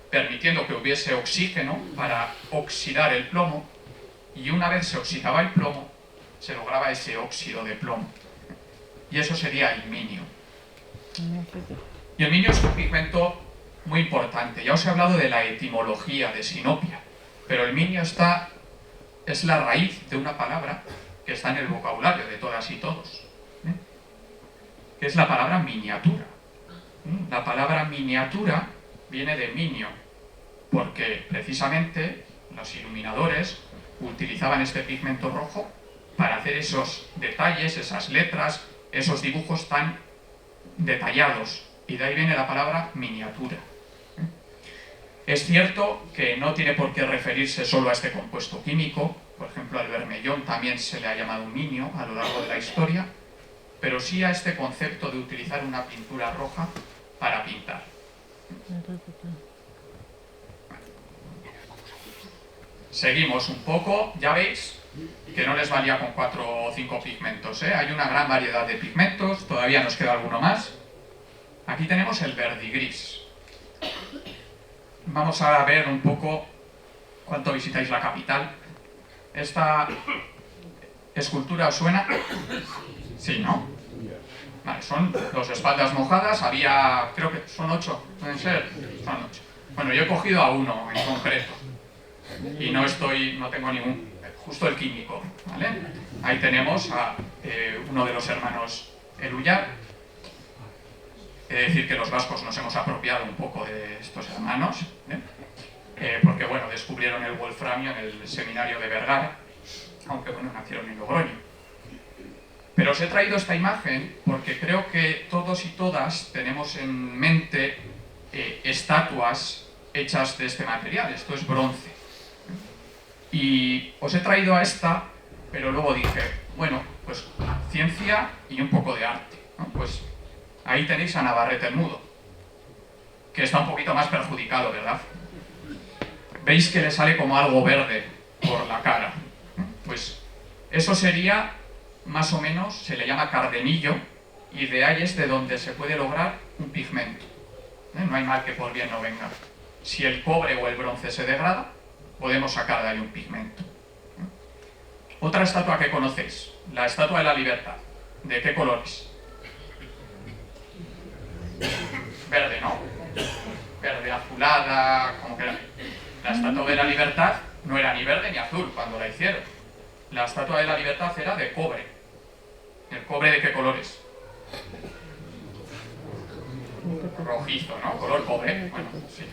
permitiendo que hubiese oxígeno para oxidar el plomo, y una vez se oxidaba el plomo, se lograba ese óxido de plomo. Y eso sería el minio. Y el minio es un pigmento muy importante. Ya os he hablado de la etimología de sinopia, pero el minio es la raíz de una palabra que está en el vocabulario de todas y todos, que es la palabra miniatura. La palabra miniatura viene de minio, porque precisamente los iluminadores utilizaban este pigmento rojo para hacer esos detalles, esas letras, esos dibujos tan detallados, y de ahí viene la palabra miniatura. Es cierto que no tiene por qué referirse solo a este compuesto químico. Por ejemplo, al vermellón también se le ha llamado minio a lo largo de la historia, pero sí a este concepto de utilizar una pintura roja para pintar. Seguimos un poco, ya veis que no les valía con 4 o 5 pigmentos, ¿eh? Hay una gran variedad de pigmentos, todavía nos queda alguno más. Aquí tenemos el verdigris. Vamos a ver un poco cuánto visitáis la capital. ¿Esta escultura os suena? Sí, ¿no? Vale, son dos espaldas mojadas, había, creo que son 8, ¿pueden ser? Son 8. Bueno, yo he cogido a uno en concreto y no tengo ningún, justo el químico, ¿vale? Ahí tenemos a uno de los hermanos Eluyar. He de decir que los vascos nos hemos apropiado un poco de estos hermanos, porque bueno, descubrieron el wolframio en el seminario de Vergara, aunque bueno, nacieron en Logroño. Pero os he traído esta imagen porque creo que todos y todas tenemos en mente estatuas hechas de este material. Esto es bronce. Y os he traído a esta, pero luego dije, bueno, pues ciencia y un poco de arte, ¿no? Pues ahí tenéis a Navarrete el Mudo, que está un poquito más perjudicado, ¿verdad? Veis que le sale como algo verde por la cara. Pues eso sería, más o menos, se le llama cardenillo, y de ahí es de donde se puede lograr un pigmento. No hay mal que por bien no venga. Si el cobre o el bronce se degrada, podemos sacar de ahí un pigmento. Otra estatua que conocéis, la Estatua de la Libertad. ¿De qué colores? Verde, ¿no? Verde azulada, como que la Estatua de la Libertad no era ni verde ni azul cuando la hicieron. La Estatua de la Libertad era de cobre. ¿El cobre de qué colores? Rojizo, ¿no? Color cobre. Bueno, sí.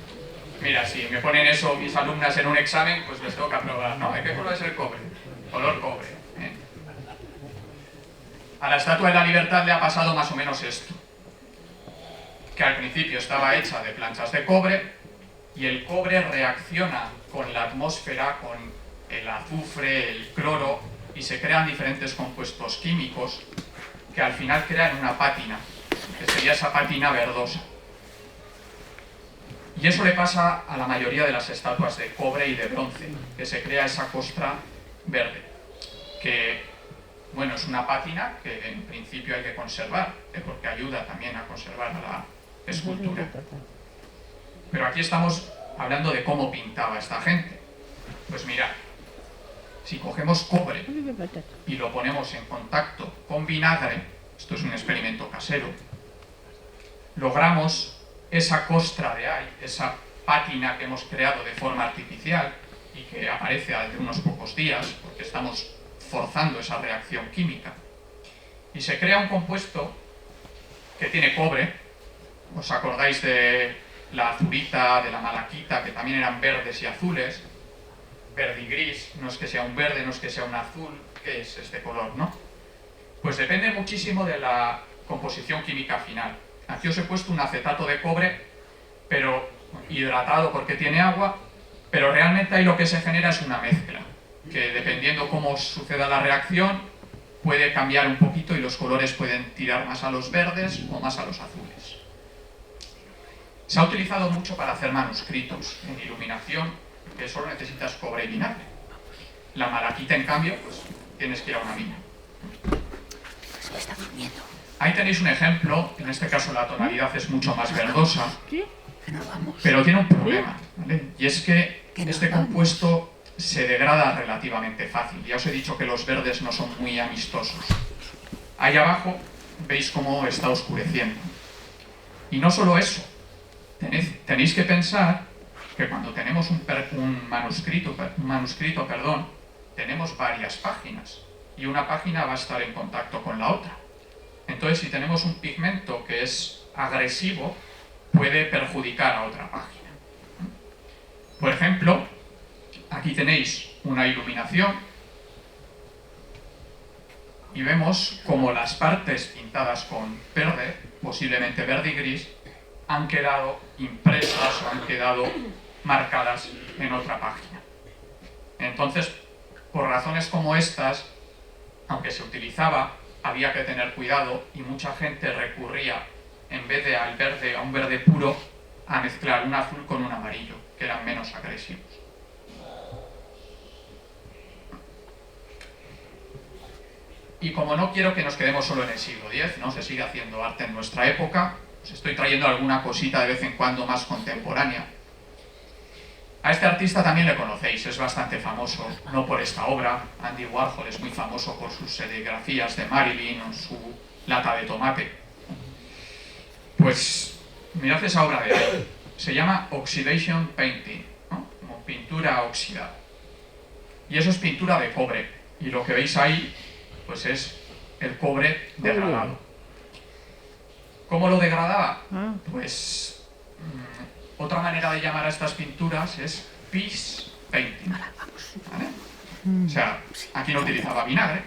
Mira, si me ponen eso mis alumnas en un examen, pues les tengo que aprobar, ¿no? ¿De qué color es el cobre? Color cobre. A la Estatua de la Libertad le ha pasado más o menos esto. Que al principio estaba hecha de planchas de cobre y el cobre reacciona con la atmósfera, con el azufre, el cloro, y se crean diferentes compuestos químicos que al final crean una pátina, que sería esa pátina verdosa. Y eso le pasa a la mayoría de las estatuas de cobre y de bronce, que se crea esa costra verde, que, bueno, es una pátina que en principio hay que conservar, porque ayuda también a conservar la escultura. Pero aquí estamos hablando de cómo pintaba esta gente. Pues mirad, si cogemos cobre y lo ponemos en contacto con vinagre, esto es un experimento casero, logramos esa costra de ahí, esa pátina que hemos creado de forma artificial y que aparece de unos pocos días, porque estamos forzando esa reacción química. Y se crea un compuesto que tiene cobre. ¿Os acordáis de la azurita, de la malaquita, que también eran verdes y azules? Verde y gris, no es que sea un verde, no es que sea un azul, ¿qué es este color, no? Pues depende muchísimo de la composición química final. Aquí os he puesto un acetato de cobre, pero hidratado porque tiene agua, pero realmente ahí lo que se genera es una mezcla, que dependiendo cómo suceda la reacción, puede cambiar un poquito y los colores pueden tirar más a los verdes o más a los azules. Se ha utilizado mucho para hacer manuscritos en iluminación, que solo necesitas cobre y vinagre. La malaquita, en cambio, pues tienes que ir a una mina. Está durmiendo. Ahí tenéis un ejemplo, en este caso la tonalidad es mucho más verdosa, Vamos. pero tiene un problema, ¿vale? Y es que este compuesto se degrada relativamente fácil. Ya os he dicho que los verdes no son muy amistosos. Ahí abajo veis cómo está oscureciendo. Y no solo eso, tenéis que pensar que cuando tenemos un manuscrito, tenemos varias páginas y una página va a estar en contacto con la otra. Entonces, si tenemos un pigmento que es agresivo, puede perjudicar a otra página. Por ejemplo, aquí tenéis una iluminación y vemos como las partes pintadas con verde, posiblemente verde y gris, han quedado impresas o han quedado marcadas en otra página. Entonces, por razones como estas, aunque se utilizaba, había que tener cuidado y mucha gente recurría, en vez de a un verde puro, a mezclar un azul con un amarillo, que eran menos agresivos. Y como no quiero que nos quedemos solo en el siglo X, ¿no? Se sigue haciendo arte en nuestra época, os estoy trayendo alguna cosita de vez en cuando más contemporánea. A este artista también le conocéis, es bastante famoso, no por esta obra. Andy Warhol es muy famoso por sus serigrafías de Marilyn o su lata de tomate. Pues mirad esa obra de ahí, se llama Oxidation Painting, ¿no? Como pintura oxidada. Y eso es pintura de cobre, y lo que veis ahí pues es el cobre degradado. ¿Cómo lo degradaba? Pues otra manera de llamar a estas pinturas es peace painting. ¿Vale? O sea, aquí no utilizaba vinagre.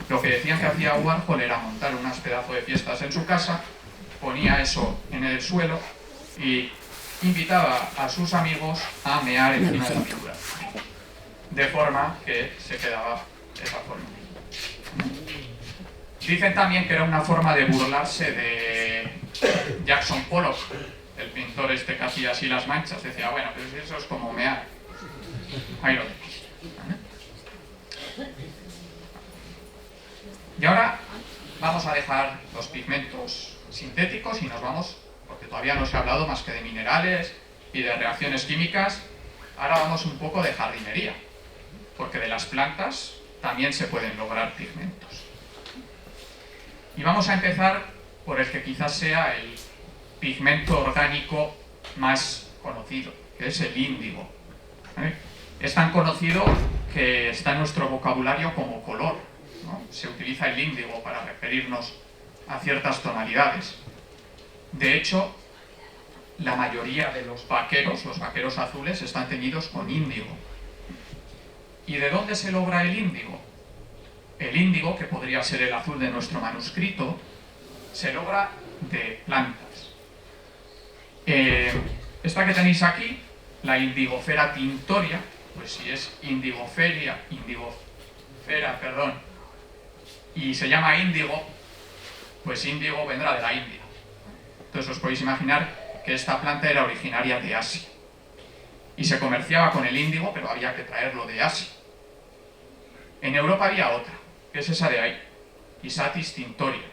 Lo que decían que hacía Warhol era montar unas pedazos de fiestas en su casa, ponía eso en el suelo y invitaba a sus amigos a mear encima de la pintura. De forma que se quedaba de esa forma. Dicen también que era una forma de burlarse de Jackson Pollock, el pintor este que hacía así las manchas. Decía, bueno, pero si eso es como mear. Ahí lo tenéis. ¿Vale? Y ahora vamos a dejar los pigmentos sintéticos y nos vamos, porque todavía no se ha hablado más que de minerales y de reacciones químicas. Ahora vamos un poco de jardinería, porque de las plantas también se pueden lograr pigmentos. Y vamos a empezar por el que quizás sea el pigmento orgánico más conocido, que es el índigo. ¿Vale? Es tan conocido que está en nuestro vocabulario como color, ¿no? Se utiliza el índigo para referirnos a ciertas tonalidades. De hecho, la mayoría de los vaqueros azules, están teñidos con índigo. ¿Y de dónde se logra el índigo? El índigo, que podría ser el azul de nuestro manuscrito, se logra de plantas. Esta que tenéis aquí, la Indigofera tintoria, pues si es indigofera, y se llama índigo, pues índigo vendrá de la India. Entonces os podéis imaginar que esta planta era originaria de Asia. Y se comerciaba con el índigo, pero había que traerlo de Asia. En Europa había otra, que es esa de ahí, Isatis tintoria.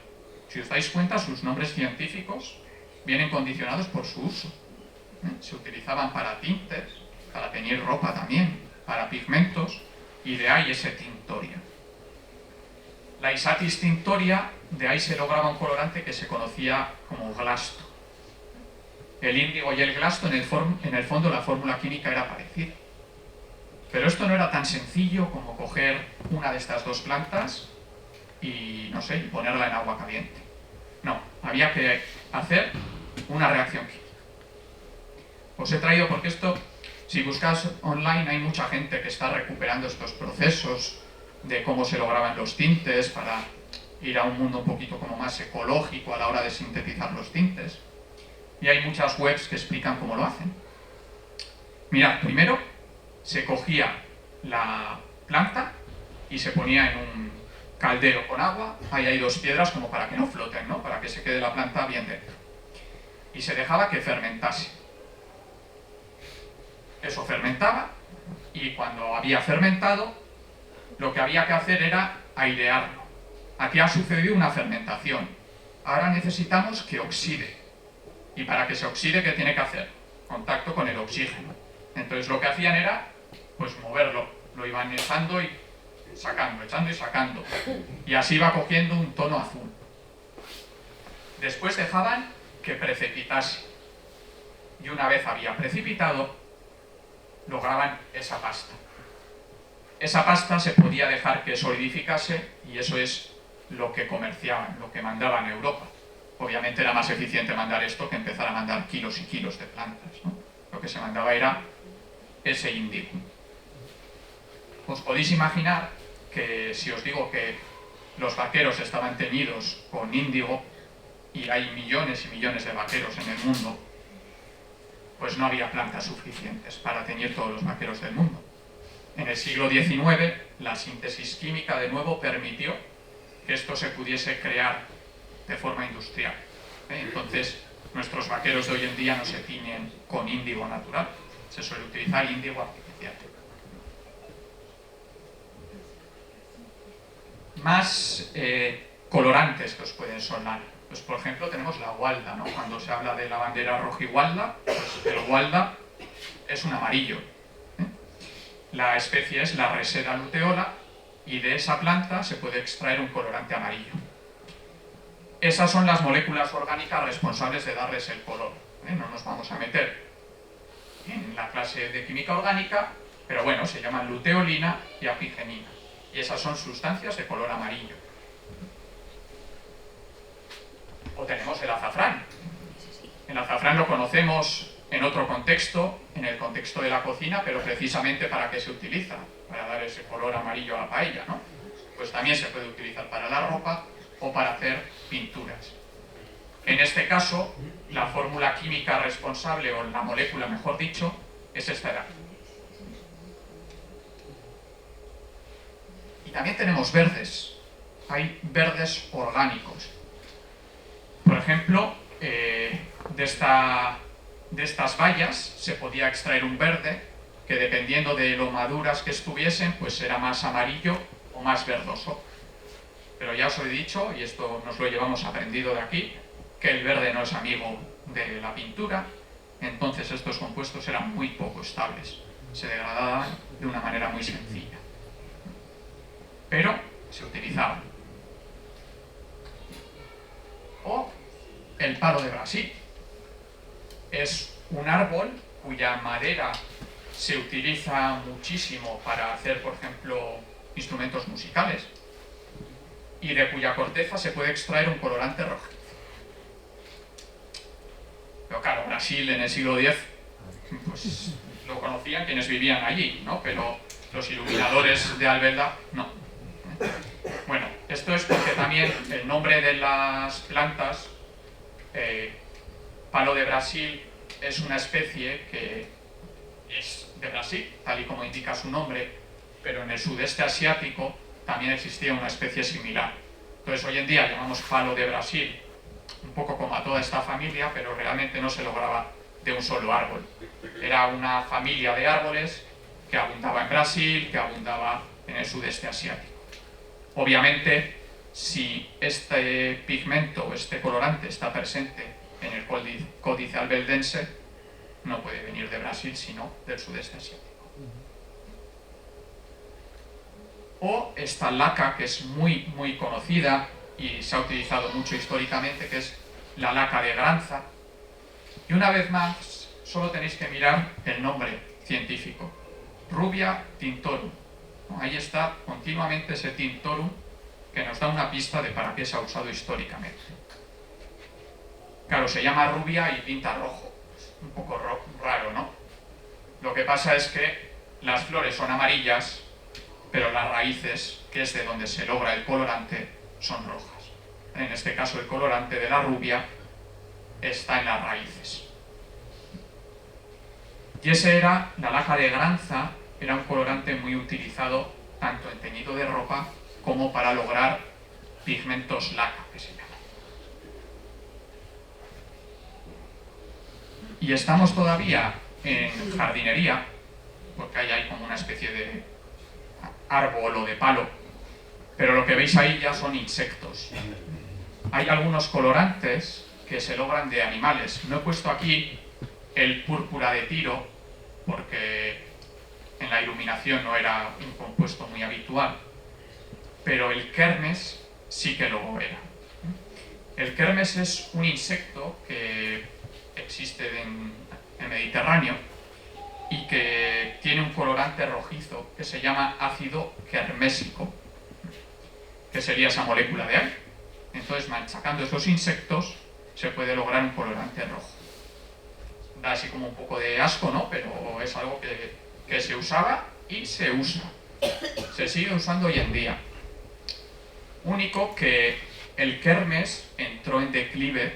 Si os dais cuenta, sus nombres científicos vienen condicionados por su uso. Se utilizaban para tintes, para teñir ropa también, para pigmentos, y de ahí ese tintoria. La Isatis tintoria, de ahí se lograba un colorante que se conocía como glasto. El índigo y el glasto, en el fondo la fórmula química era parecida. Pero esto no era tan sencillo como coger una de estas dos plantas y, no sé, y ponerla en agua caliente. No, había que hacer una reacción química. Os he traído porque esto, si buscas online, hay mucha gente que está recuperando estos procesos de cómo se lograban los tintes para ir a un mundo un poquito como más ecológico a la hora de sintetizar los tintes. Y hay muchas webs que explican cómo lo hacen. Mirad, primero se cogía la planta y se ponía en un caldero con agua. Ahí hay dos piedras como para que no floten, ¿no? Para que se quede la planta bien dentro. Y se dejaba que fermentase. Eso fermentaba y cuando había fermentado, lo que había que hacer era airearlo. Aquí ha sucedido una fermentación. Ahora necesitamos que oxide. Y para que se oxide, ¿qué tiene que hacer? Contacto con el oxígeno. Entonces lo que hacían era, pues moverlo. Lo iban echando y sacando, echando y sacando. Y así iba cogiendo un tono azul. Después dejaban que precipitase. Y una vez había precipitado, lograban esa pasta. Esa pasta se podía dejar que solidificase y eso es lo que comerciaban, lo que mandaban a Europa. Obviamente era más eficiente mandar esto que empezar a mandar kilos y kilos de plantas, ¿no? Lo que se mandaba era ese índigo. Os podéis imaginar que si os digo que los vaqueros estaban teñidos con índigo y hay millones y millones de vaqueros en el mundo, pues no había plantas suficientes para teñir todos los vaqueros del mundo. En el siglo XIX, la síntesis química de nuevo permitió que esto se pudiese crear de forma industrial. Entonces, nuestros vaqueros de hoy en día no se tiñen con índigo natural, se suele utilizar índigo artificial. Más colorantes que os pueden sonar. Pues, por ejemplo, tenemos la gualda, ¿no? Cuando se habla de la bandera rojigualda, pues el gualda es un amarillo. La especie es la Reseda luteola y de esa planta se puede extraer un colorante amarillo. Esas son las moléculas orgánicas responsables de darles el color. No nos vamos a meter en la clase de química orgánica, pero bueno, se llaman luteolina y apigenina. Y esas son sustancias de color amarillo. O tenemos el azafrán. El azafrán lo conocemos en otro contexto, en el contexto de la cocina, pero precisamente ¿para qué se utiliza? Para dar ese color amarillo a la paella, ¿no? Pues también se puede utilizar para la ropa o para hacer pinturas. En este caso, la fórmula química responsable, o la molécula, mejor dicho, es esta de aquí. Y también tenemos verdes. Hay verdes orgánicos. Por ejemplo, de estas bayas se podía extraer un verde que, dependiendo de lo maduras que estuviesen, pues era más amarillo o más verdoso. Pero ya os he dicho, y esto nos lo llevamos aprendido de aquí, que el verde no es amigo de la pintura, entonces estos compuestos eran muy poco estables, se degradaban de una manera muy sencilla, pero se utilizaban. O el palo de Brasil. Es un árbol cuya madera se utiliza muchísimo para hacer, por ejemplo, instrumentos musicales, y de cuya corteza se puede extraer un colorante rojizo. Pero claro, Brasil en el siglo X, pues lo conocían quienes vivían allí, ¿no? Pero los iluminadores de Albelda, no. Bueno, esto es porque también el nombre de las plantas, palo de Brasil, es una especie que es de Brasil, tal y como indica su nombre, pero en el sudeste asiático también existía una especie similar. Entonces hoy en día llamamos palo de Brasil un poco como a toda esta familia, pero realmente no se lograba de un solo árbol. Era una familia de árboles que abundaba en Brasil, que abundaba en el sudeste asiático. Obviamente, si este pigmento o este colorante está presente en el códice albeldense, no puede venir de Brasil, sino del sudeste asiático. O esta laca, que es muy conocida y se ha utilizado mucho históricamente, que es la laca de Granza. Y una vez más, solo tenéis que mirar el nombre científico: Rubia tintorum. Ahí está continuamente ese tintorum, que nos da una pista de para qué se ha usado históricamente. Claro, se llama rubia y pinta rojo. Es un poco raro, ¿no? Lo que pasa es que las flores son amarillas, pero las raíces, que es de donde se logra el colorante, son rojas. En este caso, el colorante de la rubia está en las raíces. Y ese era, la laca de Granza, era un colorante muy utilizado tanto en teñido de ropa como para lograr pigmentos laca, que se llaman. Y estamos todavía en jardinería, porque ahí hay como una especie de árbol o de palo, pero lo que veis ahí ya son insectos. Hay algunos colorantes que se logran de animales. No he puesto aquí el púrpura de tiro porque en la iluminación no era un compuesto muy habitual, pero el kermes sí que lo era. El kermes es un insecto que existe en el Mediterráneo y que tiene un colorante rojizo que se llama ácido kermésico, que sería esa molécula de ahí. Entonces, machacando esos insectos se puede lograr un colorante rojo. Da así como un poco de asco, ¿no? Pero es algo que se usaba y se usa. Se sigue usando hoy en día. Único que el kermes entró en declive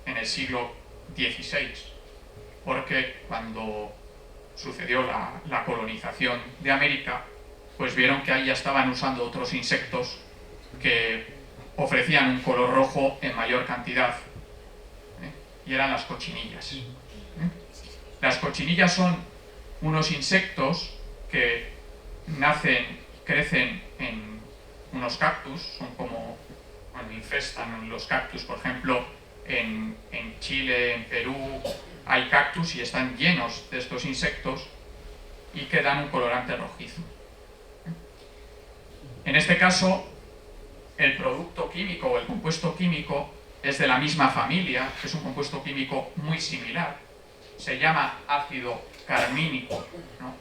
en el siglo XVI, porque cuando sucedió la colonización de América, pues vieron que ahí ya estaban usando otros insectos que ofrecían un color rojo en mayor cantidad, y eran las cochinillas. Las cochinillas son unos insectos que crecen en unos cactus, son como, bueno, infestan los cactus, por ejemplo, en Chile, en Perú, hay cactus y están llenos de estos insectos y que dan un colorante rojizo. En este caso, el producto químico o el compuesto químico es de la misma familia, que es un compuesto químico muy similar. Se llama ácido carmínico, ¿no?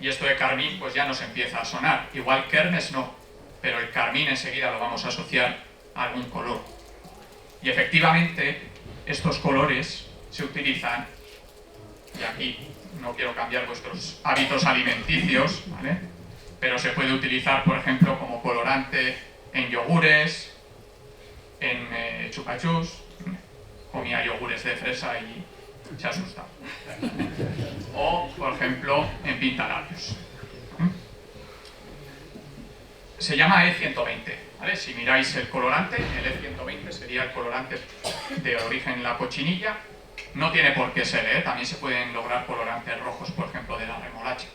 Y esto de carmín pues ya nos empieza a sonar. Igual kermes no, pero el carmín enseguida lo vamos a asociar a algún color. Y efectivamente, estos colores se utilizan, y aquí no quiero cambiar vuestros hábitos alimenticios, ¿vale? Pero se puede utilizar, por ejemplo, como colorante en yogures, en chupachus. Comía yogures de fresa y se asusta. O, por ejemplo, en pintalabios. Se llama E120, ¿vale? Si miráis el colorante, el E120 sería el colorante de origen la cochinilla. No tiene por qué ser, ¿eh? También se pueden lograr colorantes rojos, por ejemplo, de la remolacha.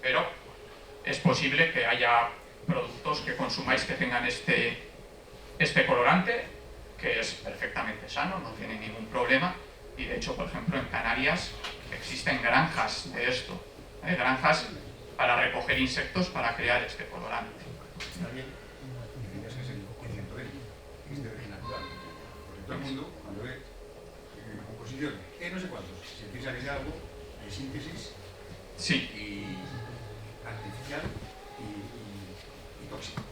Pero es posible que haya productos que consumáis que tengan este colorante, que es perfectamente sano, no tiene ningún problema. Y de hecho, por ejemplo, en Canarias existen granjas de esto, ¿eh? Granjas para recoger insectos para crear este colorante. También, tendrías que ser E120, que es de origen natural. Porque todo el mundo, cuando ve composición, no sé cuántos, se piensa que es algo de síntesis Sí. y artificial y tóxico.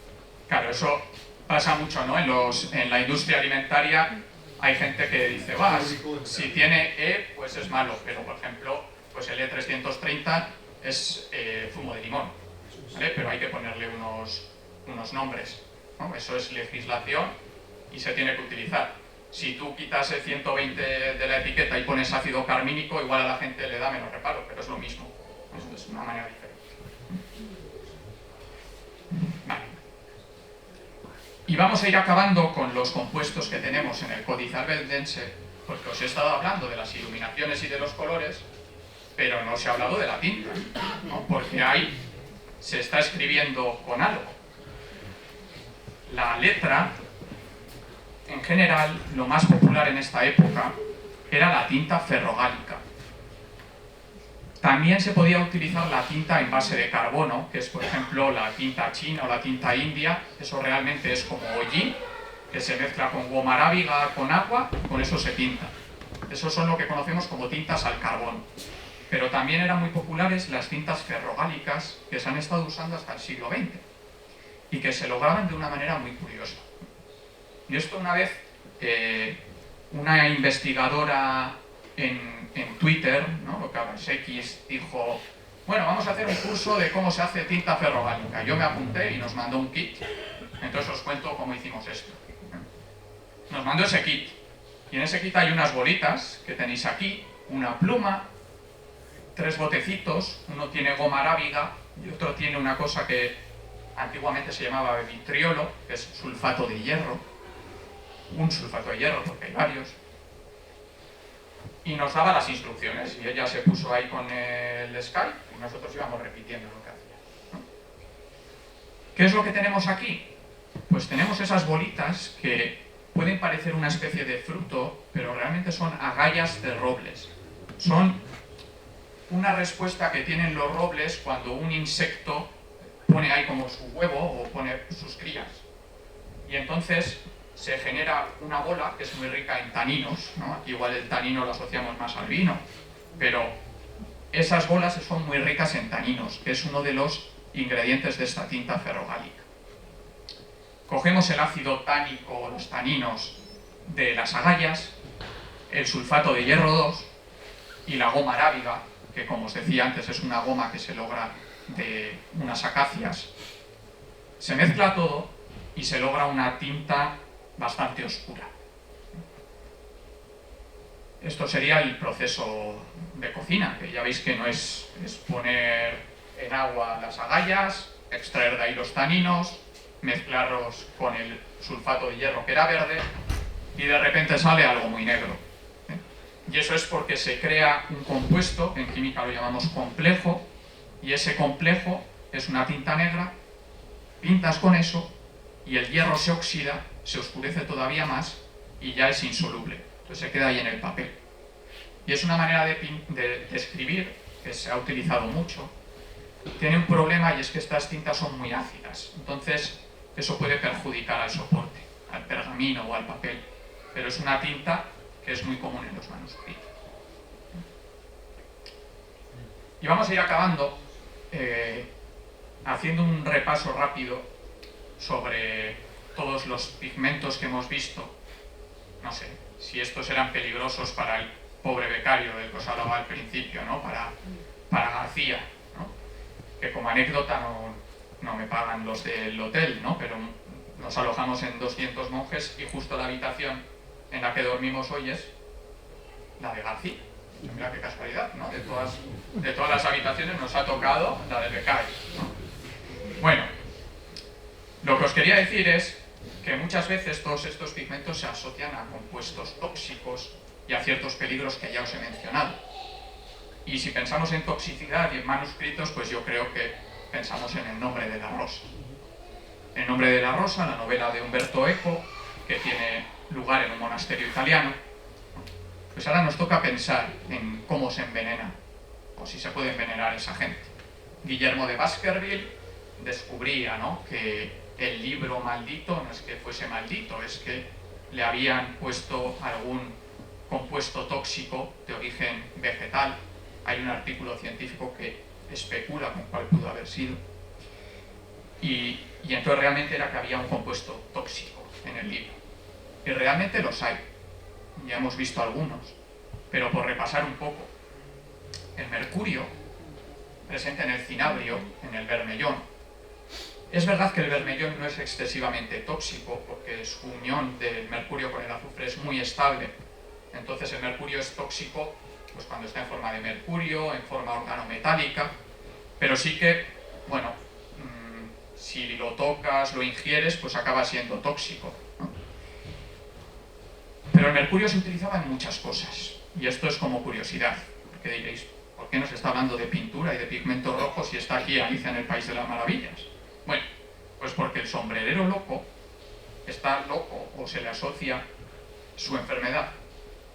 Claro, eso pasa mucho, ¿no? En la industria alimentaria hay gente que dice, va, si tiene E, pues es malo, pero por ejemplo, pues el E330 es zumo de limón, ¿vale? Pero hay que ponerle unos nombres, ¿no? Eso es legislación y se tiene que utilizar. Si tú quitas el 120 de la etiqueta y pones ácido carmínico, igual a la gente le da menos reparo, pero es lo mismo. Eso es una manera diferente. Vale. Y vamos a ir acabando con los compuestos que tenemos en el códice albeldense, porque os he estado hablando de las iluminaciones y de los colores, pero no os he hablado de la tinta, ¿no? Porque ahí se está escribiendo con algo. La letra, en general, lo más popular en esta época era la tinta ferrogálica. También se podía utilizar la tinta en base de carbono, que es, por ejemplo, la tinta china o la tinta india. Eso realmente es como hollín, que se mezcla con goma arábiga, con agua, y con eso se pinta. Esos son lo que conocemos como tintas al carbón. Pero también eran muy populares las tintas ferrogálicas, que se han estado usando hasta el siglo XX, y que se lograban de una manera muy curiosa. Y esto una vez, una investigadora en Twitter, ¿no? Lo que ahora es X, dijo, bueno, vamos a hacer un curso de cómo se hace tinta ferrogálica. Yo me apunté y nos mandó un kit. Entonces os cuento cómo hicimos esto. Nos mandó ese kit. Y en ese kit hay unas bolitas que tenéis aquí, una pluma, 3 botecitos, uno tiene goma arábiga y otro tiene una cosa que antiguamente se llamaba vitriolo, que es sulfato de hierro. Un sulfato de hierro, porque hay varios. Y nos daba las instrucciones, y ella se puso ahí con el Skype y nosotros íbamos repitiendo lo que hacía, ¿no? ¿Qué es lo que tenemos aquí? Pues tenemos esas bolitas que pueden parecer una especie de fruto, pero realmente son agallas de robles. Son una respuesta que tienen los robles cuando un insecto pone ahí como su huevo o pone sus crías. Y entonces se genera una bola que es muy rica en taninos, ¿no? Aquí igual el tanino lo asociamos más al vino, pero esas bolas son muy ricas en taninos, que es uno de los ingredientes de esta tinta ferrogálica. Cogemos el ácido tánico o los taninos de las agallas, el sulfato de hierro 2 y la goma arábiga, que como os decía antes es una goma que se logra de unas acacias. Se mezcla todo y se logra una tinta bastante oscura. Esto sería el proceso de cocina, que ya veis que no es poner en agua las agallas, extraer de ahí los taninos, mezclarlos con el sulfato de hierro que era verde y de repente sale algo muy negro. Y eso es porque se crea un compuesto, en química lo llamamos complejo, y ese complejo es una tinta negra, pintas con eso y el hierro se oxida, se oscurece todavía más y ya es insoluble. Entonces se queda ahí en el papel. Y es una manera de escribir que se ha utilizado mucho. Tiene un problema y es que estas tintas son muy ácidas. Entonces eso puede perjudicar al soporte, al pergamino o al papel. Pero es una tinta que es muy común en los manuscritos. Y vamos a ir acabando haciendo un repaso rápido sobre todos los pigmentos que hemos visto no sé, si estos eran peligrosos para el pobre becario del que os hablaba al principio, ¿no? Para García, ¿no? Que como anécdota no me pagan los del hotel, ¿no? Pero nos alojamos en 200 monjes y justo la habitación en la que dormimos hoy es la de García. Mira qué casualidad, ¿no? De todas las habitaciones nos ha tocado la del becario, ¿no? Bueno, lo que os quería decir es que muchas veces todos estos pigmentos se asocian a compuestos tóxicos y a ciertos peligros que ya os he mencionado. Y si pensamos en toxicidad y en manuscritos, pues yo creo que pensamos en El nombre de la rosa. El nombre de la rosa, la novela de Umberto Eco, que tiene lugar en un monasterio italiano. Pues ahora nos toca pensar en cómo se envenena, o si se puede envenenar esa gente. Guillermo de Baskerville descubría, ¿no?, que el libro maldito no es que fuese maldito, es que le habían puesto algún compuesto tóxico de origen vegetal. Hay un artículo científico que especula con cuál pudo haber sido. Y entonces realmente era que había un compuesto tóxico en el libro. Y realmente los hay. Ya hemos visto algunos. Pero por repasar un poco. El mercurio, presente en el cinabrio, en el bermellón. Es verdad que el bermellón no es excesivamente tóxico, porque su unión del mercurio con el azufre es muy estable. Entonces el mercurio es tóxico pues cuando está en forma de mercurio, en forma organometálica, pero sí que, bueno, si lo tocas, lo ingieres, pues acaba siendo tóxico, ¿no? Pero el mercurio se utilizaba en muchas cosas, y esto es como curiosidad, porque diréis, ¿por qué nos está hablando de pintura y de pigmentos rojos si está aquí Alicia en el País de las Maravillas? Bueno, pues porque el sombrerero loco está loco o se le asocia su enfermedad,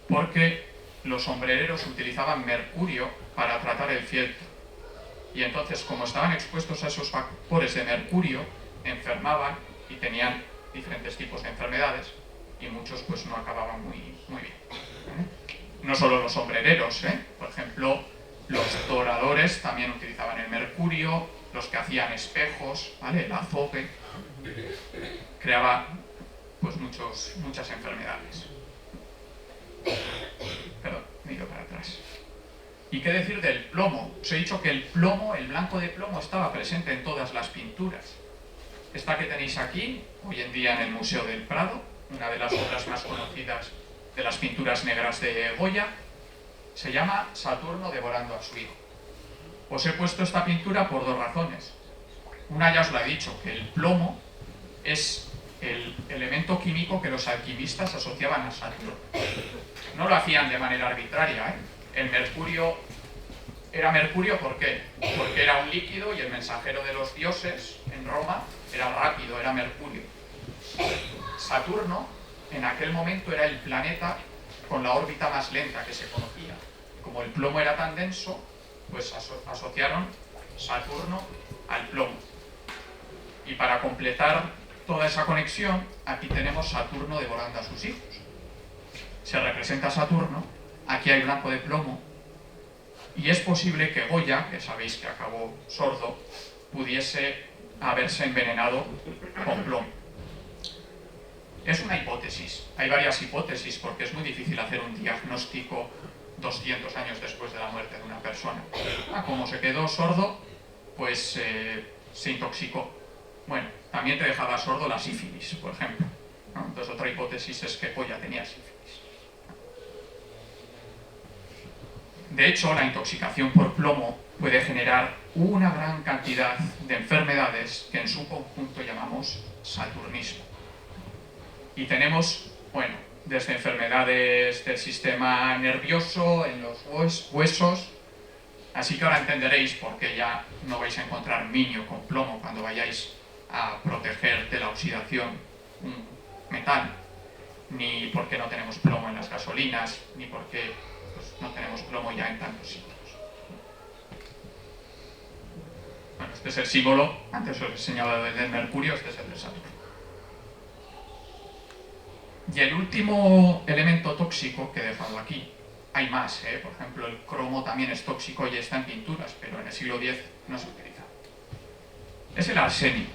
porque los sombrereros utilizaban mercurio para tratar el fieltro. Y entonces, como estaban expuestos a esos vapores de mercurio, enfermaban y tenían diferentes tipos de enfermedades, y muchos pues no acababan muy bien. No solo los sombrereros, por ejemplo, los doradores también utilizaban el mercurio, los que hacían espejos, ¿vale? El azogue, creaba pues muchas enfermedades. Perdón, me he ido para atrás. ¿Y qué decir del plomo? Os he dicho que el plomo, el blanco de plomo, estaba presente en todas las pinturas. Esta que tenéis aquí, hoy en día en el Museo del Prado, una de las obras más conocidas de las pinturas negras de Goya, se llama Saturno devorando a su hijo. Os he puesto esta pintura por dos razones. Una ya os la he dicho, que el plomo es el elemento químico que los alquimistas asociaban a Saturno. No lo hacían de manera arbitraria, El mercurio era mercurio, ¿por qué? Porque era un líquido y el mensajero de los dioses en Roma era rápido, era mercurio. Saturno en aquel momento era el planeta con la órbita más lenta que se conocía. Como el plomo era tan denso, pues asociaron Saturno al plomo. Y para completar toda esa conexión, aquí tenemos Saturno devorando a sus hijos. Se representa a Saturno, aquí hay blanco de plomo, y es posible que Goya, que sabéis que acabó sordo, pudiese haberse envenenado con plomo. Es una hipótesis, hay varias hipótesis porque es muy difícil hacer un diagnóstico 200 años después de la muerte de una persona. Como se quedó sordo, pues se intoxicó. Bueno, también te dejaba sordo la sífilis, por ejemplo, ¿no? Entonces otra hipótesis es que Goya tenía sífilis. De hecho, la intoxicación por plomo puede generar una gran cantidad de enfermedades que en su conjunto llamamos saturnismo. Y tenemos, bueno, desde enfermedades del sistema nervioso, en los huesos, así que ahora entenderéis por qué ya no vais a encontrar miño con plomo cuando vayáis a proteger de la oxidación un metal, ni por qué no tenemos plomo en las gasolinas, ni por qué pues, no tenemos plomo ya en tantos sitios. Bueno, este es el símbolo, antes os he enseñado el del mercurio, este es el de Saturno. Y el último elemento tóxico que he dejado aquí, hay más, por ejemplo el cromo también es tóxico y está en pinturas, pero en el siglo X no se utiliza. Es el arsénico.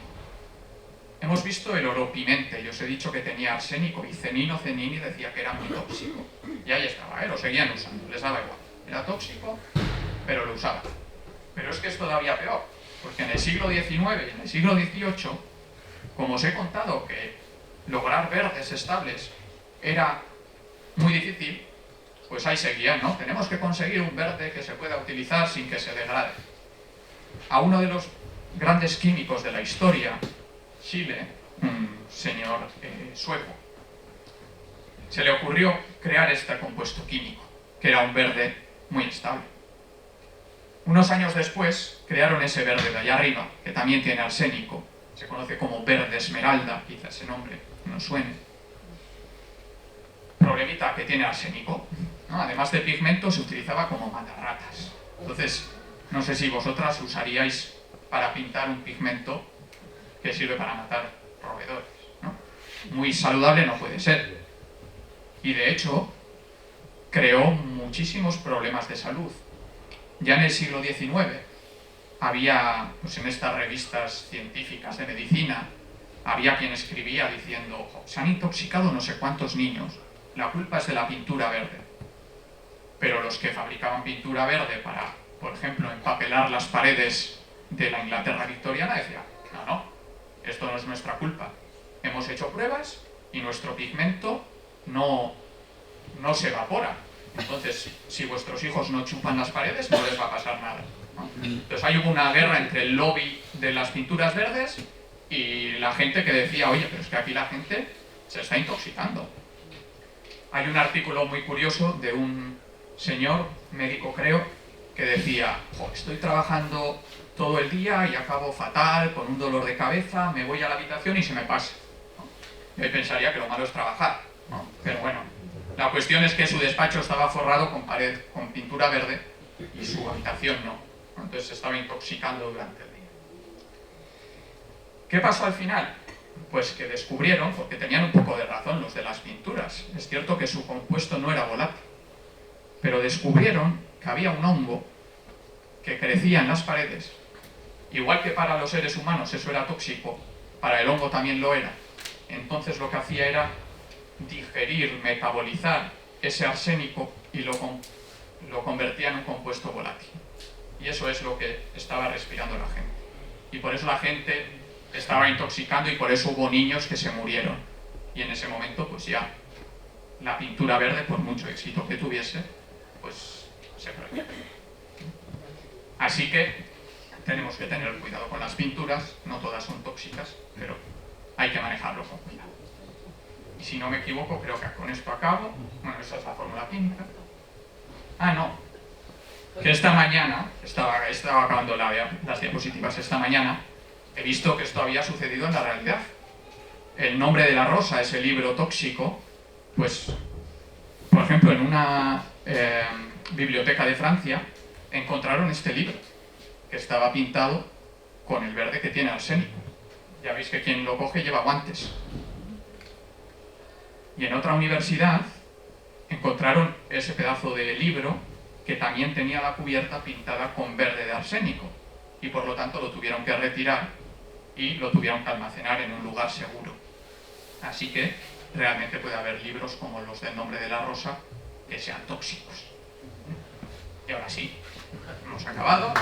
Hemos visto el oropimente, y os he dicho que tenía arsénico, y Cenini decía que era muy tóxico. Y ahí estaba, lo seguían usando, les daba igual. Era tóxico, pero lo usaban. Pero es que es todavía peor, porque en el siglo XIX y en el siglo XVIII, como os he contado que lograr verdes estables era muy difícil, pues ahí seguían, ¿no? Tenemos que conseguir un verde que se pueda utilizar sin que se degrade. A uno de los grandes químicos de la historia, Schiele, un señor sueco, se le ocurrió crear este compuesto químico, que era un verde muy estable. Unos años después crearon ese verde de allá arriba, que también tiene arsénico, se conoce como verde esmeralda, quizá ese nombre no suene. Problemita que tiene arsénico, ¿no? Además de pigmento se utilizaba como matarratas. Entonces, no sé si vosotras usaríais para pintar un pigmento que sirve para matar roedores, ¿no? Muy saludable no puede ser. Y de hecho, creó muchísimos problemas de salud. Ya en el siglo XIX había, pues en estas revistas científicas de medicina, había quien escribía diciendo: se han intoxicado no sé cuántos niños, la culpa es de la pintura verde. Pero los que fabricaban pintura verde para, por ejemplo, empapelar las paredes de la Inglaterra victoriana decían: no, esto no es nuestra culpa. Hemos hecho pruebas y nuestro pigmento no se evapora. Entonces, si vuestros hijos no chupan las paredes, no les va a pasar nada, ¿no? Entonces ahí hubo una guerra entre el lobby de las pinturas verdes y la gente que decía: oye, pero es que aquí la gente se está intoxicando. Hay un artículo muy curioso de un señor, médico creo, que decía: estoy trabajando todo el día y acabo fatal, con un dolor de cabeza, me voy a la habitación y se me pasa, ¿no? Yo pensaría que lo malo es trabajar, ¿no? Pero bueno, la cuestión es que su despacho estaba forrado con pintura verde y su habitación no. Entonces se estaba intoxicando durante el día. ¿Qué pasó al final? Pues que descubrieron, porque tenían un poco de razón los de las pinturas, es cierto que su compuesto no era volátil, pero descubrieron que había un hongo que crecía en las paredes. Igual que para los seres humanos eso era tóxico, para el hongo también lo era. Entonces lo que hacía era digerir, metabolizar ese arsénico y lo convertía en un compuesto volátil. Y eso es lo que estaba respirando la gente. Y por eso la gente estaba intoxicando y por eso hubo niños que se murieron. Y en ese momento pues ya la pintura verde, por mucho éxito que tuviese, pues se prohibió. Así que tenemos que tener cuidado con las pinturas, no todas son tóxicas, pero hay que manejarlo con cuidado. Y si no me equivoco, creo que con esto acabo. Bueno, esa es la fórmula química. Que esta mañana, estaba acabando las diapositivas esta mañana, he visto que esto había sucedido en la realidad. El nombre de la rosa, ese libro tóxico, pues, por ejemplo, en una biblioteca de Francia, encontraron este libro, que estaba pintado con el verde que tiene arsénico. Ya veis que quien lo coge lleva guantes. Y en otra universidad encontraron ese pedazo de libro que también tenía la cubierta pintada con verde de arsénico. Y por lo tanto lo tuvieron que retirar y lo tuvieron que almacenar en un lugar seguro. Así que realmente puede haber libros como los del nombre de la rosa que sean tóxicos. Y ahora sí, hemos acabado.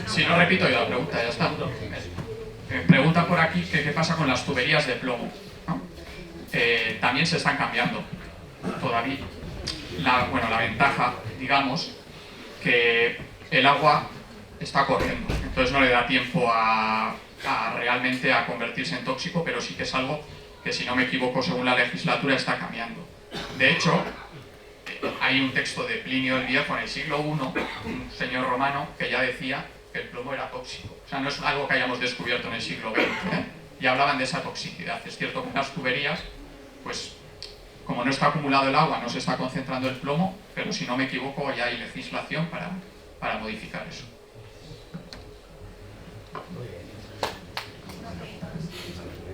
Si no repito yo la pregunta, ya está. Pregunta por aquí que qué pasa con las tuberías de plomo, ¿no? También se están cambiando todavía. La ventaja, digamos, que el agua está corriendo, entonces no le da tiempo realmente a convertirse en tóxico, pero sí que es algo que, si no me equivoco, según la legislatura está cambiando. De hecho, hay un texto de Plinio el Viejo en el siglo I, un señor romano, que ya decía que el plomo era tóxico. O sea, no es algo que hayamos descubierto en el siglo XX, ¿eh? Y hablaban de esa toxicidad. Es cierto que en las tuberías, pues, como no está acumulado el agua, no se está concentrando el plomo, pero si no me equivoco ya hay legislación para modificar eso.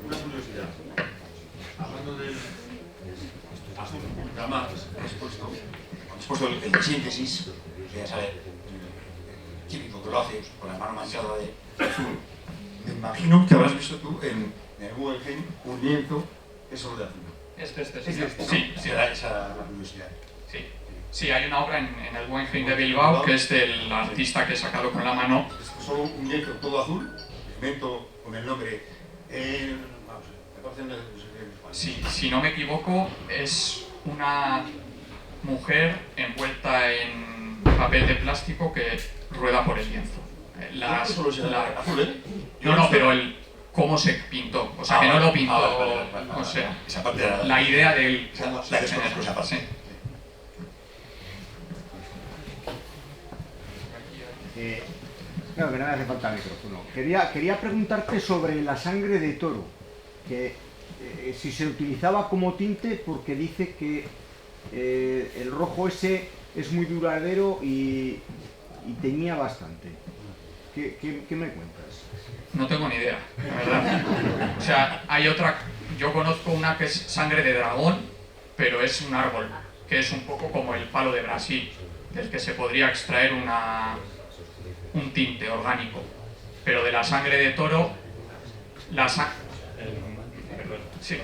Una curiosidad. Hablando del azul ultramar, has puesto el síntesis, ya sabes, el químico que lo hace con la mano manchada de azul. Me imagino que habrás visto tú en el Guggenheim un lienzo que es solo de azul. Sí, Sí, era esa la curiosidad. Sí, hay una obra en el Guggenheim de Bilbao que es del artista que he sacado con la mano. Es solo un lienzo todo azul, pigmento con el nombre. Vamos, me parece no sé qué. Sí, si no me equivoco, es una mujer envuelta en papel de plástico que rueda por el lienzo. Azul, ¿eh? No, pero cómo se pintó, o sea, que no lo pintó, vale. o sea, Esa parte era la idea del cómo la se desconozco, genera. esa parte. Sí. Claro que no me hace falta micrófono. Quería preguntarte sobre la sangre de toro, que si se utilizaba como tinte, porque dice que el rojo ese es muy duradero y teñía bastante. ¿Qué me cuentas? No tengo ni idea, la verdad. O sea, hay otra, yo conozco una que es sangre de dragón, pero es un árbol, que es un poco como el palo de Brasil, del que se podría extraer un tinte orgánico. Pero de la sangre de toro, sí.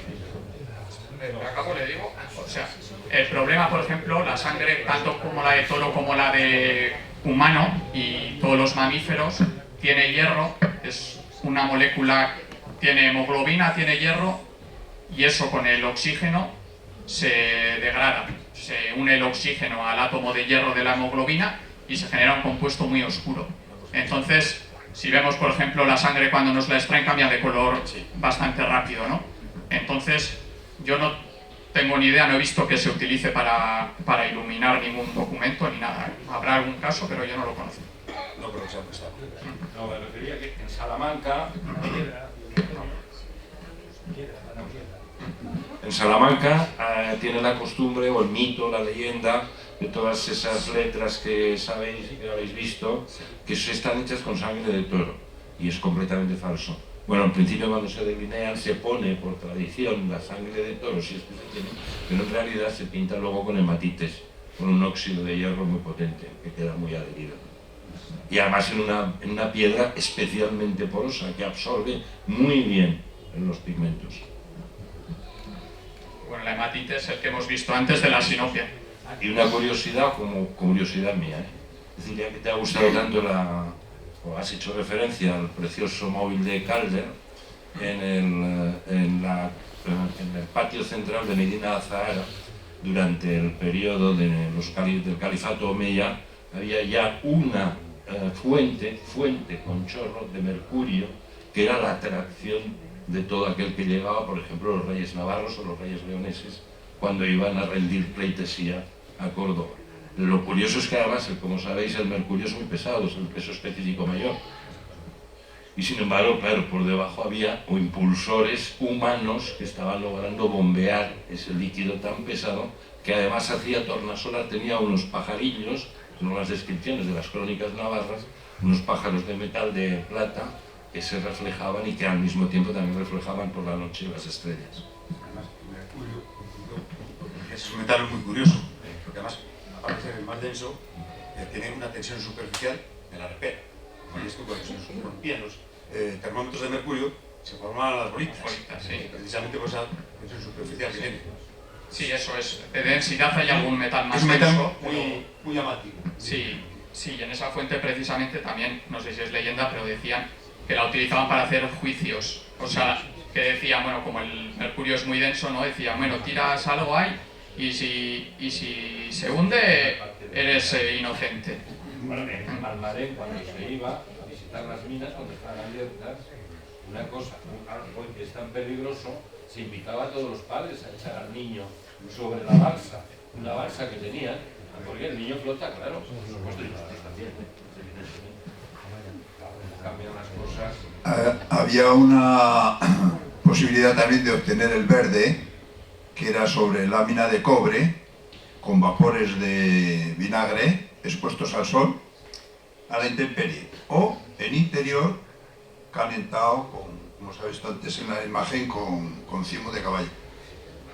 Acabo, le digo, o sea, el problema, por ejemplo, la sangre, tanto como la de toro como la de humano y todos los mamíferos, tiene hierro, es una molécula, tiene hemoglobina, tiene hierro, y eso con el oxígeno se degrada. Se une el oxígeno al átomo de hierro de la hemoglobina y se genera un compuesto muy oscuro. Entonces, si vemos, por ejemplo, la sangre cuando nos la extraen cambia de color bastante rápido, ¿no? Entonces, yo no tengo ni idea, no he visto que se utilice para iluminar ningún documento ni nada. Habrá algún caso, pero yo no lo conozco. No, pero se ha prestado. No, me refería que en Salamanca... En Salamanca tiene la costumbre, o el mito, la leyenda, de todas esas letras que sabéis y que habéis visto, que están hechas con sangre de toro, y es completamente falso. Bueno, al principio cuando se delinean se pone por tradición la sangre de toro, si es que se tiene, pero en realidad se pinta luego con hematites, con un óxido de hierro muy potente, que queda muy adherido. Y además en una piedra especialmente porosa, que absorbe muy bien en los pigmentos. Bueno, la hematite es el que hemos visto antes de la sinopia. Y una curiosidad, como curiosidad mía, es decir, ya que te ha gustado tanto o has hecho referencia al precioso móvil de Calder, en el patio central de Medina Azahara, durante el periodo del califato omeya, había ya una fuente con chorro de mercurio, que era la atracción de todo aquel que llegaba, por ejemplo, los reyes navarros o los reyes leoneses, cuando iban a rendir pleitesía a Córdoba. Lo curioso es que además, como sabéis, el mercurio es muy pesado, es el peso específico mayor. Y sin embargo, claro, por debajo había impulsores humanos que estaban logrando bombear ese líquido tan pesado, que además hacía tornasolar, tenía unos pajarillos, en las descripciones de las crónicas navarras, unos pájaros de metal de plata que se reflejaban y que al mismo tiempo también reflejaban por la noche las estrellas. Además, el mercurio es un metal muy curioso, porque además, aparte de ser el más denso, tiene una tensión superficial de la repera. Y esto, cuando se rompían los termómetros de mercurio, se formaban las bolitas, Sí. precisamente por esa tensión superficial que tiene. Sí, eso es. De densidad hay algún metal más Es un metal denso. muy llamativo. Sí, y en esa fuente precisamente también, no sé si es leyenda, pero decían que la utilizaban para hacer juicios. O sea, que decían, bueno, como el mercurio es muy denso, ¿no? Decían, bueno, tiras algo ahí y si se hunde, eres inocente. En Malmarén, cuando se iba a visitar las minas, cuando estaban abiertas, una cosa, algo que es tan peligroso, se invitaba a todos los padres a echar al niño sobre la balsa, una balsa que tenían, porque el niño flota, claro, por supuesto, y nosotros también, evidentemente. cambian las cosas. Había una posibilidad también de obtener el verde, que era sobre lámina de cobre, con vapores de vinagre expuestos al sol, a la intemperie, o en interior, calentado, como se ha visto antes en la imagen, con cimo de caballo,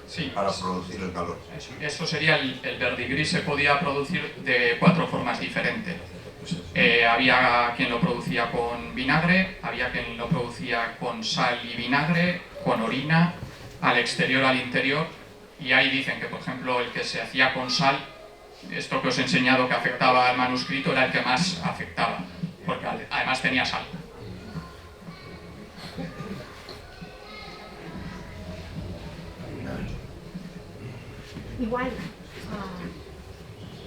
Sí, para producir el calor. eso sería el verdigris. Se podía producir de 4 formas diferentes. Había quien lo producía con vinagre, había quien lo producía con sal y vinagre, con orina, al exterior, al interior, y ahí dicen que, por ejemplo, el que se hacía con sal, esto que os he enseñado que afectaba al manuscrito, era el que más afectaba, porque además tenía sal. Igual,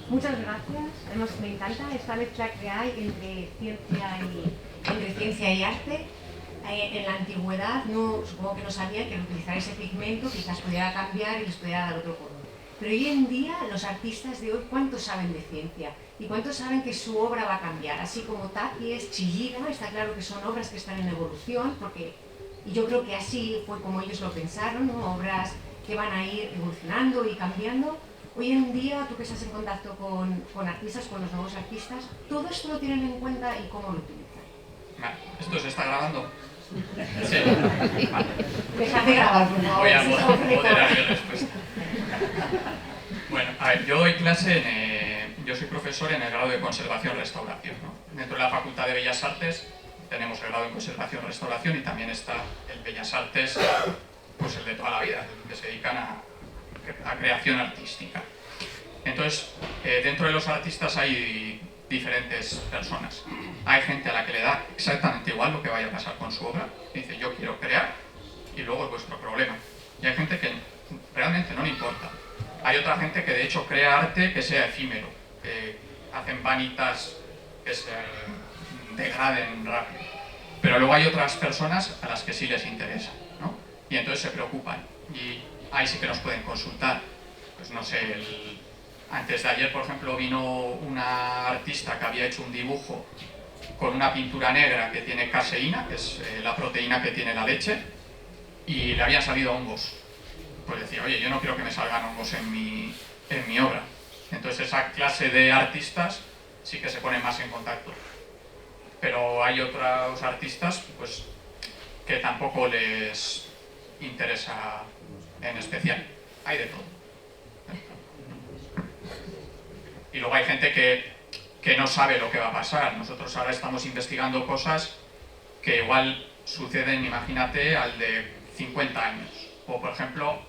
muchas gracias. Además, me encanta esta mezcla que hay entre ciencia y arte. En la antigüedad, supongo que no sabían que al utilizar ese pigmento quizás pudiera cambiar y les pudiera dar otro color. Pero hoy en día, los artistas de hoy, ¿cuánto saben de ciencia? ¿Y cuánto saben que su obra va a cambiar? Así como Tapies, Chillida, está claro que son obras que están en evolución, y yo creo que así fue como ellos lo pensaron, ¿no? Obras que van a ir evolucionando y cambiando. Hoy en día, tú que estás en contacto con artistas, con los nuevos artistas, ¿todo esto lo tienen en cuenta y cómo lo utilizan? Vale, ¿esto se está grabando? Sí. Vale. Dejad de grabar, por favor. Voy a moderar mi respuesta. Bueno, a ver, yo doy clase yo soy profesor en el grado de Conservación-Restauración, ¿no? Dentro de la Facultad de Bellas Artes tenemos el grado en Conservación-Restauración y también está el Bellas Artes, pues el de toda la vida, el que se dedican a creación artística. Entonces, dentro de los artistas hay diferentes personas. Hay gente a la que le da exactamente igual lo que vaya a pasar con su obra, dice yo quiero crear y luego es vuestro problema. Y hay gente que realmente no le importa. Hay otra gente que de hecho crea arte que sea efímero, que hacen vanitas que se degraden rápido. Pero luego hay otras personas a las que sí les interesa, ¿no? Y entonces se preocupan y ahí sí que nos pueden consultar. Pues no sé, antes de ayer, por ejemplo, vino una artista que había hecho un dibujo con una pintura negra que tiene caseína, que es la proteína que tiene la leche, y le habían salido hongos. Pues decía, oye, yo no quiero que me salgan hongos en mi obra. Entonces esa clase de artistas sí que se ponen más en contacto. Pero hay otros artistas pues, que tampoco les interesa en especial. Hay de todo. Y luego hay gente que no sabe lo que va a pasar. Nosotros ahora estamos investigando cosas que igual suceden, imagínate, al de 50 años. O por ejemplo,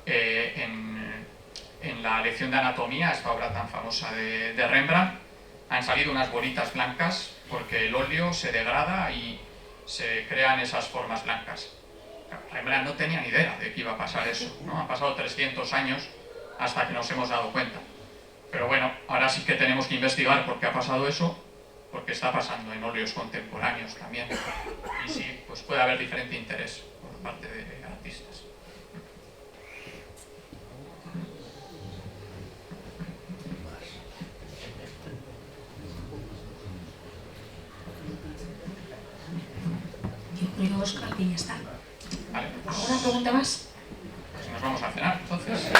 en la lección de anatomía, esta obra tan famosa de Rembrandt, han salido unas bolitas blancas porque el óleo se degrada y se crean esas formas blancas. Rembrandt no tenía ni idea de que iba a pasar eso, ¿no? Han pasado 300 años hasta que nos hemos dado cuenta. Pero bueno, ahora sí que tenemos que investigar por qué ha pasado eso, porque está pasando en óleos contemporáneos también. Y sí, pues puede haber diferente interés por parte de artistas. Yo creo, Óscar, que ya está. Vale, pues, ¿Alguna pregunta más? pues nos vamos a cenar, entonces.